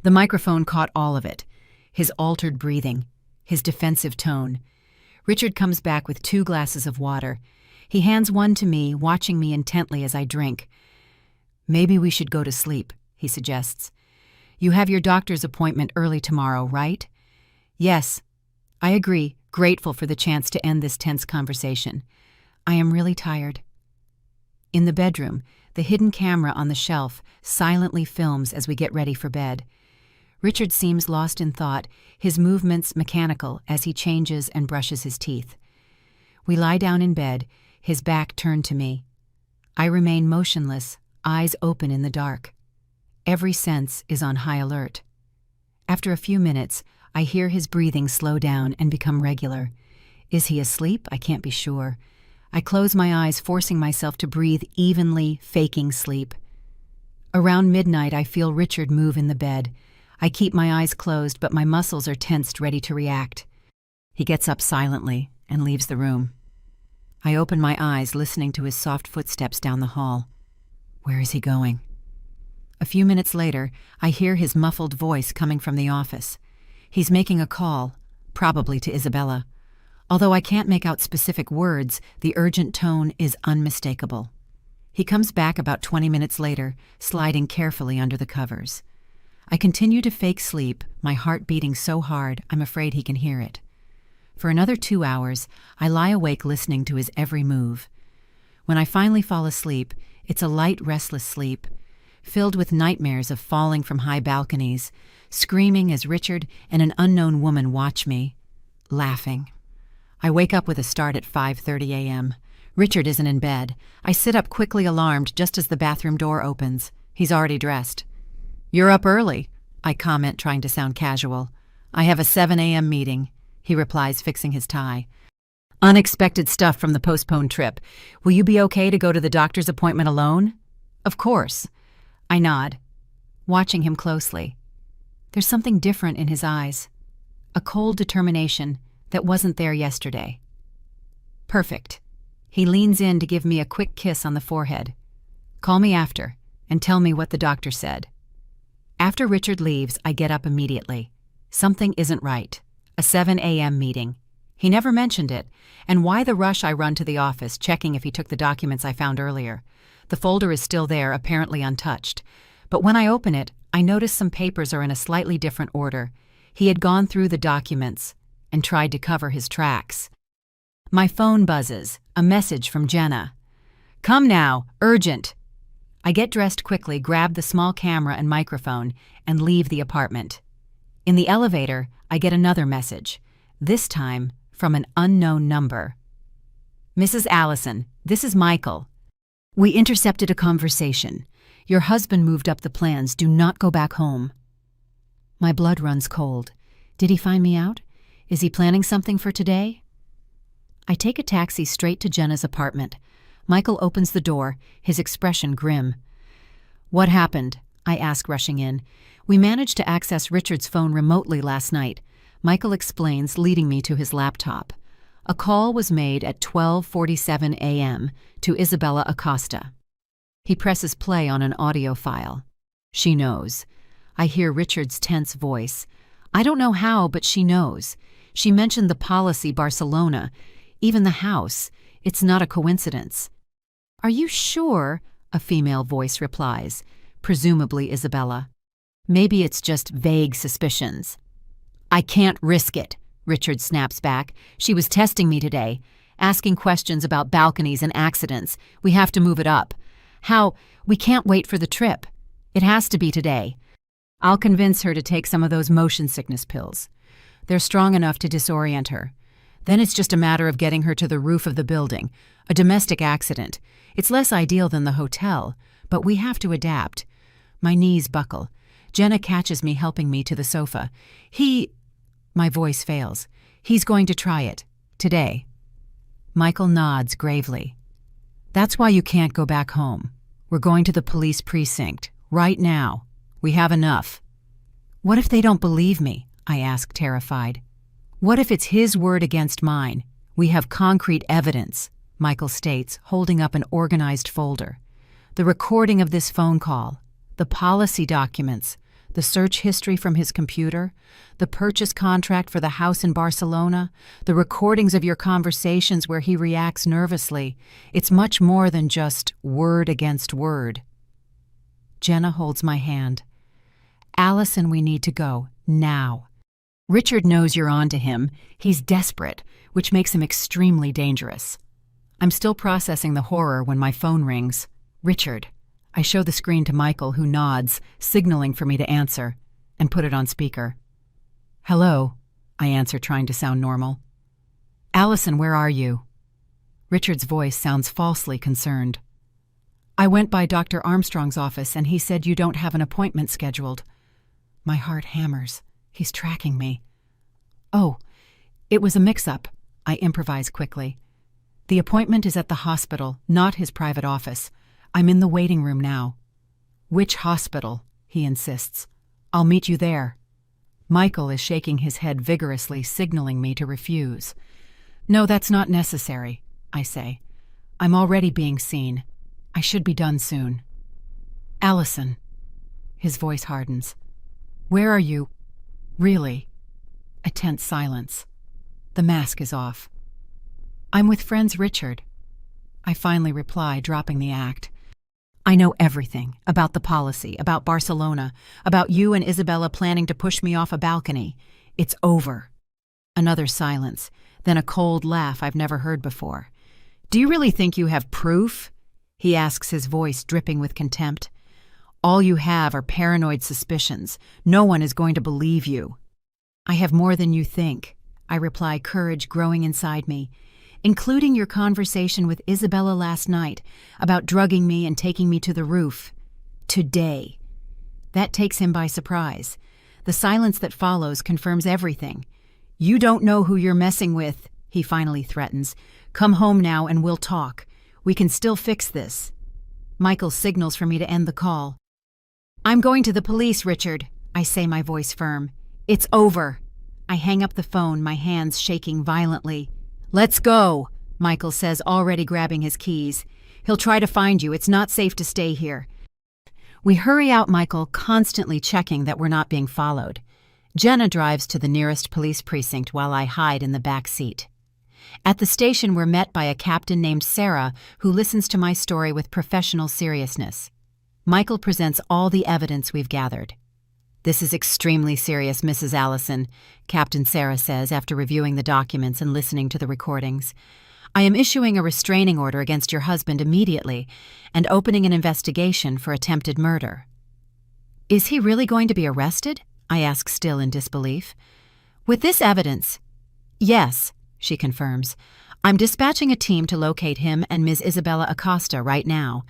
The microphone caught all of it. His altered breathing. His defensive tone. Richard comes back with 2 glasses of water. He hands one to me, watching me intently as I drink. "Maybe we should go to sleep," he suggests. "You have your doctor's appointment early tomorrow, right?" "Yes." I agree, grateful for the chance to end this tense conversation. I am really tired. In the bedroom, the hidden camera on the shelf silently films as we get ready for bed. Richard seems lost in thought, his movements mechanical as he changes and brushes his teeth. We lie down in bed, his back turned to me. I remain motionless, eyes open in the dark. Every sense is on high alert. After a few minutes, I hear his breathing slow down and become regular. Is he asleep? I can't be sure. I close my eyes, forcing myself to breathe evenly, faking sleep. Around midnight, I feel Richard move in the bed. I keep my eyes closed, but my muscles are tensed, ready to react. He gets up silently and leaves the room. I open my eyes, listening to his soft footsteps down the hall. Where is he going? A few minutes later, I hear his muffled voice coming from the office. He's making a call, probably to Isabella. Although I can't make out specific words, the urgent tone is unmistakable. He comes back about 20 minutes later, sliding carefully under the covers. I continue to fake sleep, my heart beating so hard I'm afraid he can hear it. For another 2 hours, I lie awake listening to his every move. When I finally fall asleep, it's a light, restless sleep, filled with nightmares of falling from high balconies, screaming as Richard and an unknown woman watch me, laughing. I wake up with a start at 5:30 a.m. Richard isn't in bed. I sit up quickly, alarmed, just as the bathroom door opens. He's already dressed. "You're up early," I comment, trying to sound casual. "I have a 7 a.m. meeting," he replies, fixing his tie. "Unexpected stuff from the postponed trip. Will you be okay to go to the doctor's appointment alone?" "Of course." I nod, watching him closely. There's something different in his eyes. A cold determination that wasn't there yesterday. Perfect. He leans in to give me a quick kiss on the forehead. "Call me after and tell me what the doctor said." After Richard leaves, I get up immediately. Something isn't right. A 7 a.m. meeting. He never mentioned it, and why the rush? I run to the office, checking if he took the documents I found earlier. The folder is still there, apparently untouched. But when I open it, I notice some papers are in a slightly different order. He had gone through the documents and tried to cover his tracks. My phone buzzes, a message from Jenna. "Come now, urgent." I get dressed quickly, grab the small camera and microphone, and leave the apartment. In the elevator, I get another message, this time from an unknown number. "Mrs. Allison, this is Michael. We intercepted a conversation. Your husband moved up the plans. Do not go back home." My blood runs cold. Did he find me out? Is he planning something for today? I take a taxi straight to Jenna's apartment. Michael opens the door, his expression grim. "What happened?" I ask, rushing in. "We managed to access Richard's phone remotely last night," Michael explains, leading me to his laptop. A call was made at 12:47 a.m. to Isabella Acosta. He presses play on an audio file. She knows. I hear Richard's tense voice. I don't know how, but she knows. She mentioned the policy Barcelona, even the house. It's not a coincidence. "Are you sure?" a female voice replies, presumably Isabella. "Maybe it's just vague suspicions." "I can't risk it," Richard snaps back. "She was testing me today, asking questions about balconies and accidents. We have to move it up. How? We can't wait for the trip. It has to be today. I'll convince her to take some of those motion sickness pills. They're strong enough to disorient her. Then it's just a matter of getting her to the roof of the building. A domestic accident. It's less ideal than the hotel, but we have to adapt." My knees buckle. Jenna catches me, helping me to the sofa. My voice fails. "He's going to try it. Today." Michael nods gravely. "That's why you can't go back home. We're going to the police precinct. Right now. We have enough." "What if they don't believe me?" I ask, terrified. "What if it's his word against mine? We have concrete evidence," Michael states, holding up an organized folder. "The recording of this phone call, the policy documents, the search history from his computer, the purchase contract for the house in Barcelona, the recordings of your conversations where he reacts nervously. It's much more than just word against word." Jenna holds my hand. "Allison, we need to go, now. Richard knows you're on to him. He's desperate, which makes him extremely dangerous." I'm still processing the horror when my phone rings. "Richard." I show the screen to Michael, who nods, signaling for me to answer, and put it on speaker. "Hello," I answer, trying to sound normal. "Allison, where are you?" Richard's voice sounds falsely concerned. "I went by Dr. Armstrong's office, and he said you don't have an appointment scheduled." My heart hammers. He's tracking me. "Oh, it was a mix-up," I improvise quickly. "The appointment is at the hospital, not his private office. I'm in the waiting room now." "Which hospital?" he insists. "I'll meet you there." Michael is shaking his head vigorously, signaling me to refuse. "No, that's not necessary," I say. "I'm already being seen. I should be done soon." "Allison." His voice hardens. "Where are you? Really?" A tense silence. The mask is off. "I'm with friends Richard." I finally reply, dropping the act. "I know everything about the policy, about Barcelona, about you and Isabella planning to push me off a balcony. It's over." Another silence, then a cold laugh I've never heard before. "Do you really think you have proof?" he asks, his voice dripping with contempt. "All you have are paranoid suspicions. No one is going to believe you." "I have more than you think," I reply, courage growing inside me, "including your conversation with Isabella last night about drugging me and taking me to the roof. Today." That takes him by surprise. The silence that follows confirms everything. "You don't know who you're messing with," he finally threatens. "Come home now and we'll talk. We can still fix this." Michael signals for me to end the call. "I'm going to the police, Richard," I say, my voice firm. "It's over." I hang up the phone, my hands shaking violently. "Let's go," Michael says, already grabbing his keys. "He'll try to find you. It's not safe to stay here." We hurry out, Michael constantly checking that we're not being followed. Jenna drives to the nearest police precinct while I hide in the back seat. At the station, we're met by a captain named Sarah who listens to my story with professional seriousness. Michael presents all the evidence we've gathered. "This is extremely serious, Mrs. Allison," Captain Sarah says after reviewing the documents and listening to the recordings. "I am issuing a restraining order against your husband immediately and opening an investigation for attempted murder." "Is he really going to be arrested?" I ask, still in disbelief. "With this evidence?" "Yes," she confirms. "I'm dispatching a team to locate him and Ms. Isabella Acosta right now.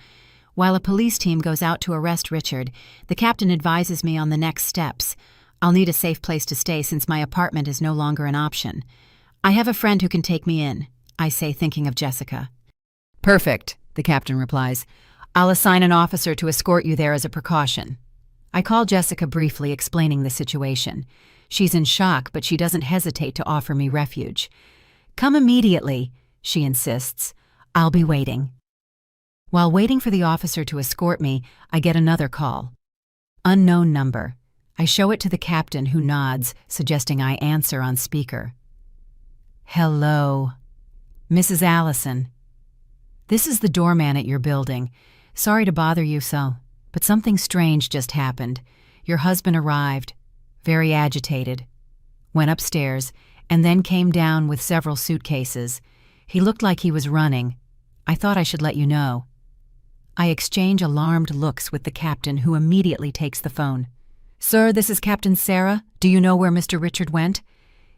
While a police team goes out to arrest Richard, the captain advises me on the next steps. I'll need a safe place to stay since my apartment is no longer an option. I have a friend who can take me in," I say, thinking of Jessica. "Perfect," the captain replies. "I'll assign an officer to escort you there as a precaution." I call Jessica briefly, explaining the situation. She's in shock, but she doesn't hesitate to offer me refuge. "Come immediately," she insists. "I'll be waiting." While waiting for the officer to escort me, I get another call. Unknown number. I show it to the captain, who nods, suggesting I answer on speaker. "Hello. Mrs. Allison. This is the doorman at your building. Sorry to bother you so, but something strange just happened. Your husband arrived, very agitated, went upstairs, and then came down with several suitcases. He looked like he was running. I thought I should let you know." I exchange alarmed looks with the captain, who immediately takes the phone. "Sir, this is Captain Sarah. Do you know where Mr. Richard went?"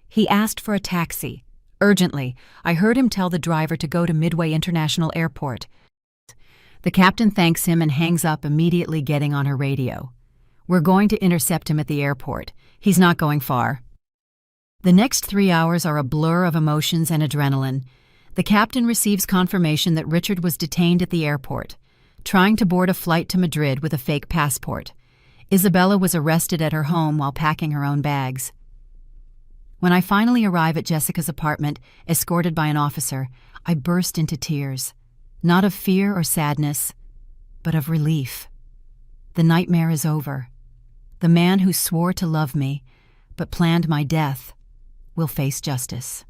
"He asked for a taxi. Urgently. I heard him tell the driver to go to Midway International Airport." The captain thanks him and hangs up, immediately getting on her radio. "We're going to intercept him at the airport. He's not going far." The next 3 hours are a blur of emotions and adrenaline. The captain receives confirmation that Richard was detained at the airport, trying to board a flight to Madrid with a fake passport. Isabella was arrested at her home while packing her own bags. When I finally arrive at Jessica's apartment, escorted by an officer, I burst into tears, not of fear or sadness, but of relief. The nightmare is over. The man who swore to love me, but planned my death, will face justice.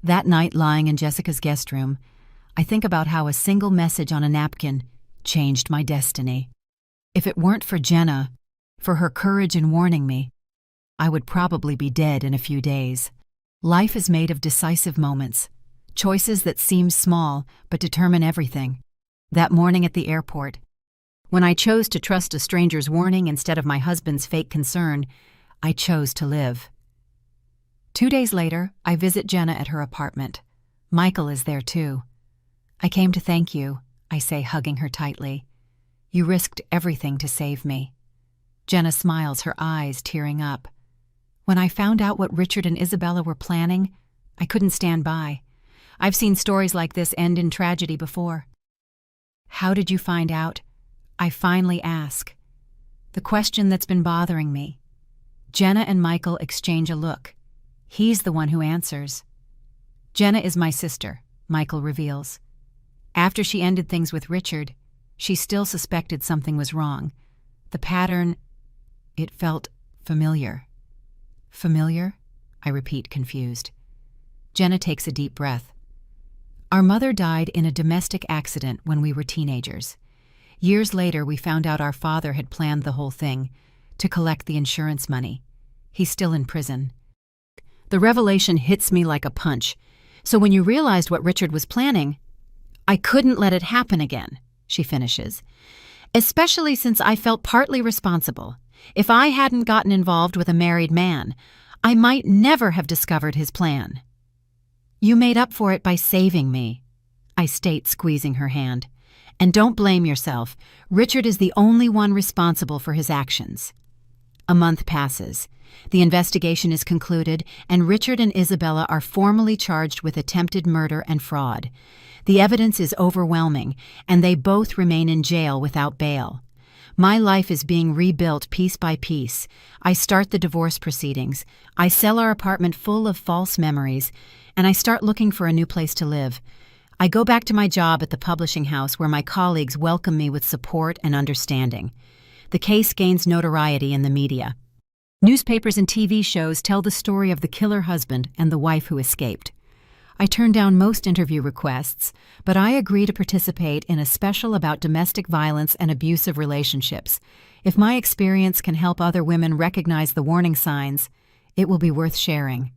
That night, lying in Jessica's guest room, I think about how a single message on a napkin changed my destiny. If it weren't for Jenna, for her courage in warning me, I would probably be dead in a few days. Life is made of decisive moments, choices that seem small but determine everything. That morning at the airport, when I chose to trust a stranger's warning instead of my husband's fake concern, I chose to live. 2 days later, I visit Jenna at her apartment. Michael is there too. "I came to thank you," I say, hugging her tightly. "You risked everything to save me." Jenna smiles, her eyes tearing up. "When I found out what Richard and Isabella were planning, I couldn't stand by. I've seen stories like this end in tragedy before." "How did you find out?" I finally ask. The question that's been bothering me. Jenna and Michael exchange a look. He's the one who answers. "Jenna is my sister," Michael reveals. After she ended things with Richard, she still suspected something was wrong. The pattern, it felt familiar. "Familiar?" I repeat, confused. Jenna takes a deep breath. "Our mother died in a domestic accident when we were teenagers. Years later, we found out our father had planned the whole thing, to collect the insurance money. He's still in prison." The revelation hits me like a punch. "So when you realized what Richard was planning, I couldn't let it happen again," she finishes. "Especially since I felt partly responsible. If I hadn't gotten involved with a married man, I might never have discovered his plan." "You made up for it by saving me," I state, squeezing her hand. "And don't blame yourself. Richard is the only one responsible for his actions." A month passes. The investigation is concluded, and Richard and Isabella are formally charged with attempted murder and fraud. The evidence is overwhelming, and they both remain in jail without bail. My life is being rebuilt piece by piece. I start the divorce proceedings. I sell our apartment full of false memories, and I start looking for a new place to live. I go back to my job at the publishing house, where my colleagues welcome me with support and understanding. The case gains notoriety in the media. Newspapers and TV shows tell the story of the killer husband and the wife who escaped. I turn down most interview requests, but I agree to participate in a special about domestic violence and abusive relationships. If my experience can help other women recognize the warning signs, it will be worth sharing.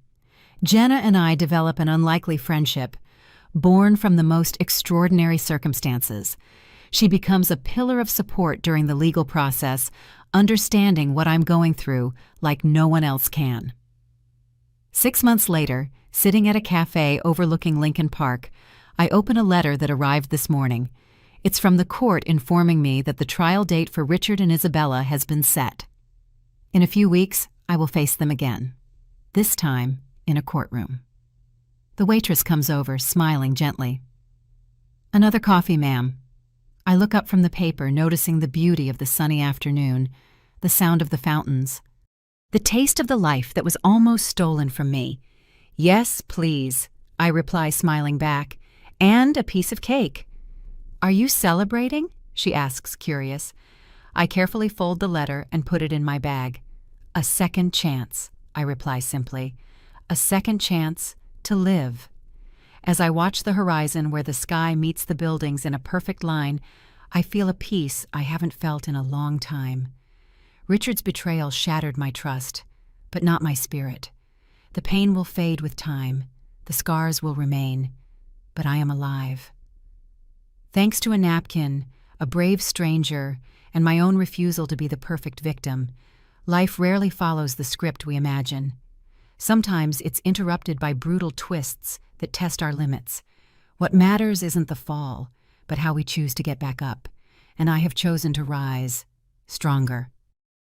Jenna and I develop an unlikely friendship, born from the most extraordinary circumstances. She becomes a pillar of support during the legal process, understanding what I'm going through like no one else can. 6 months later, sitting at a cafe overlooking Lincoln Park, I open a letter that arrived this morning. It's from the court informing me that the trial date for Richard and Isabella has been set. In a few weeks, I will face them again. This time, in a courtroom. The waitress comes over, smiling gently. "Another coffee, ma'am." I look up from the paper, noticing the beauty of the sunny afternoon, the sound of the fountains, the taste of the life that was almost stolen from me. "Yes, please," I reply, smiling back, "and a piece of cake." "Are you celebrating?" she asks, curious. I carefully fold the letter and put it in my bag. "A second chance," I reply simply. "A second chance to live." As I watch the horizon where the sky meets the buildings in a perfect line, I feel a peace I haven't felt in a long time. Richard's betrayal shattered my trust, but not my spirit. The pain will fade with time, the scars will remain, but I am alive. Thanks to a napkin, a brave stranger, and my own refusal to be the perfect victim, life rarely follows the script we imagine. Sometimes it's interrupted by brutal twists that test our limits. What matters isn't the fall, but how we choose to get back up, and I have chosen to rise, stronger.